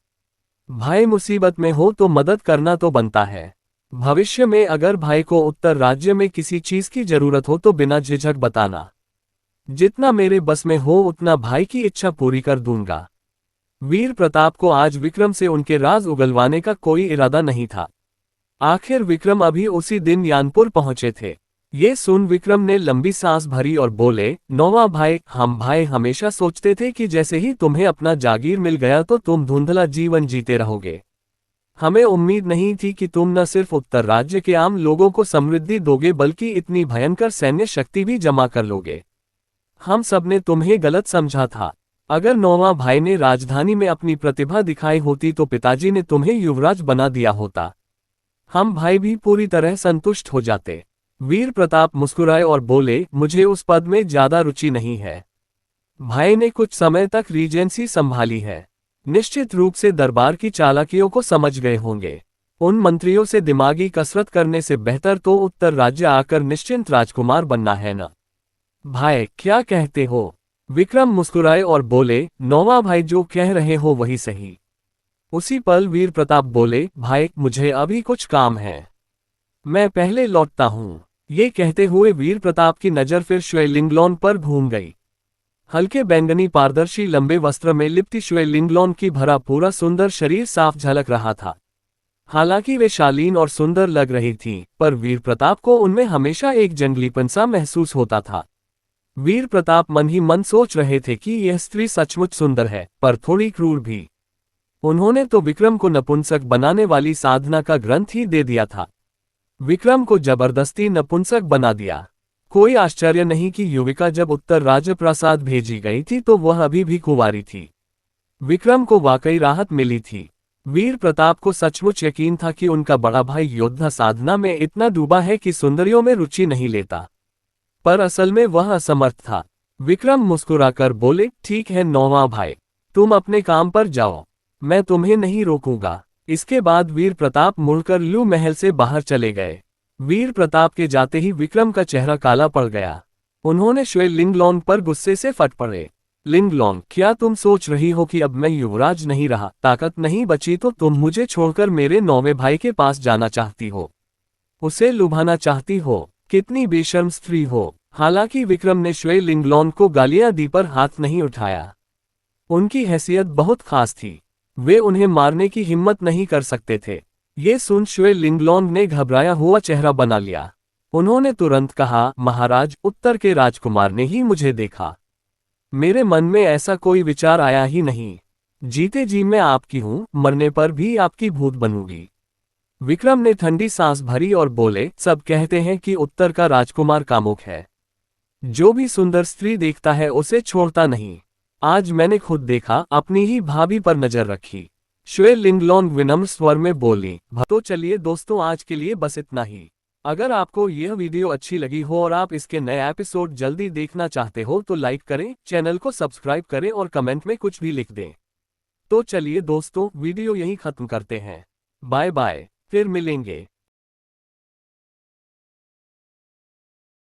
भाई मुसीबत में हो तो मदद करना तो बनता है। भविष्य में अगर भाई को उत्तर राज्य में किसी चीज की जरूरत हो तो बिना झिझक बताना। जितना मेरे बस में हो उतना भाई की इच्छा पूरी कर दूंगा। वीर प्रताप को आज विक्रम से उनके राज उगलवाने का कोई इरादा नहीं था। आखिर विक्रम अभी उसी दिन यानपुर पहुंचे थे। ये सुन विक्रम ने लंबी सांस भरी और बोले, नौवां भाई, हम भाई हमेशा सोचते थे कि जैसे ही तुम्हें अपना जागीर मिल गया तो तुम धुंधला जीवन जीते रहोगे। हमें उम्मीद नहीं थी कि तुम न सिर्फ उत्तर राज्य के आम लोगों को समृद्धि दोगे बल्कि इतनी भयंकर सैन्य शक्ति भी जमा कर लोगे। हम सबने तुम्हें गलत समझा था। अगर नौवां भाई ने राजधानी में अपनी प्रतिभा दिखाई होती तो पिताजी ने तुम्हें युवराज बना दिया होता। हम भाई भी पूरी तरह संतुष्ट हो जाते। वीर प्रताप मुस्कुराए और बोले, मुझे उस पद में ज्यादा रुचि नहीं है। भाई ने कुछ समय तक रीजेंसी संभाली है, निश्चित रूप से दरबार की चालाकियों को समझ गए होंगे। उन मंत्रियों से दिमागी कसरत करने से बेहतर तो उत्तर राज्य आकर निश्चिंत राजकुमार बनना है ना। भाई क्या कहते हो? विक्रम मुस्कुराए और बोले, नौवां भाई जो कह रहे हो वही सही। उसी पल वीर प्रताप बोले, भाई मुझे अभी कुछ काम है, मैं पहले लौटता हूँ। ये कहते हुए वीर प्रताप की नजर फिर श्वेलिंगलॉन पर घूम गई। हल्के बैंगनी पारदर्शी लंबे वस्त्र में लिपटी श्वेलिंगलॉन की भरा पूरा सुंदर शरीर साफ झलक रहा था। हालांकि वे शालीन और सुंदर लग रही थीं, पर वीर प्रताप को उनमें हमेशा एक जंगलीपन सा महसूस होता था। वीर प्रताप मन ही मन सोच रहे थे कि यह स्त्री सचमुच सुंदर है, पर थोड़ी क्रूर भी। उन्होंने तो विक्रम को नपुंसक बनाने वाली साधना का ग्रंथ ही दे दिया था। विक्रम को जबरदस्ती नपुंसक बना दिया। कोई आश्चर्य नहीं कि युविका जब उत्तर राजप्रासाद भेजी गई थी तो वह अभी भी कुंवारी थी। विक्रम को वाकई राहत मिली थी। वीर प्रताप को सचमुच यकीन था कि उनका बड़ा भाई योद्धा साधना में इतना डूबा है कि सुंदरियों में रुचि नहीं लेता, पर असल में वह असमर्थ था। विक्रम मुस्कुराकर बोले, ठीक है नौवां भाई, तुम अपने काम पर जाओ, मैं तुम्हें नहीं रोकूंगा। इसके बाद वीर प्रताप मुड़कर लू महल से बाहर चले गए। वीर प्रताप के जाते ही विक्रम का चेहरा काला पड़ गया। उन्होंने श्वेलिंगलॉन पर गुस्से से फट पड़े। लिंगलॉन, क्या तुम सोच रही हो कि अब मैं युवराज नहीं रहा, ताकत नहीं बची तो तुम मुझे छोड़कर मेरे नौवें भाई के पास जाना चाहती हो, उसे लुभाना चाहती हो? कितनी बेशर्म स्त्री हो। हालांकि विक्रम ने श्वेलिंगलॉन को गालियां दी पर हाथ नहीं उठाया। उनकी हैसियत बहुत खास थी, वे उन्हें मारने की हिम्मत नहीं कर सकते थे। ये सुन श्वेलिंगलॉन ने घबराया हुआ चेहरा बना लिया। उन्होंने तुरंत कहा, महाराज, उत्तर के राजकुमार ने ही मुझे देखा, मेरे मन में ऐसा कोई विचार आया ही नहीं। जीते जी मैं आपकी हूं, मरने पर भी आपकी भूत बनूंगी। विक्रम ने ठंडी सांस भरी और बोले, सब कहते हैं कि उत्तर का राजकुमार कामुक है, जो भी सुंदर स्त्री देखता है उसे छोड़ता नहीं। आज मैंने खुद देखा, अपनी ही भाभी पर नजर रखी। श्वेलिंगलॉन विनम्र स्वर में बोली। तो चलिए दोस्तों, आज के लिए बस इतना ही। अगर आपको यह वीडियो अच्छी लगी हो और आप इसके नए एपिसोड जल्दी देखना चाहते हो तो लाइक करें, चैनल को सब्सक्राइब करें और कमेंट में कुछ भी लिख दें। तो चलिए दोस्तों, वीडियो यहीं खत्म करते हैं। बाय बाय, फिर मिलेंगे।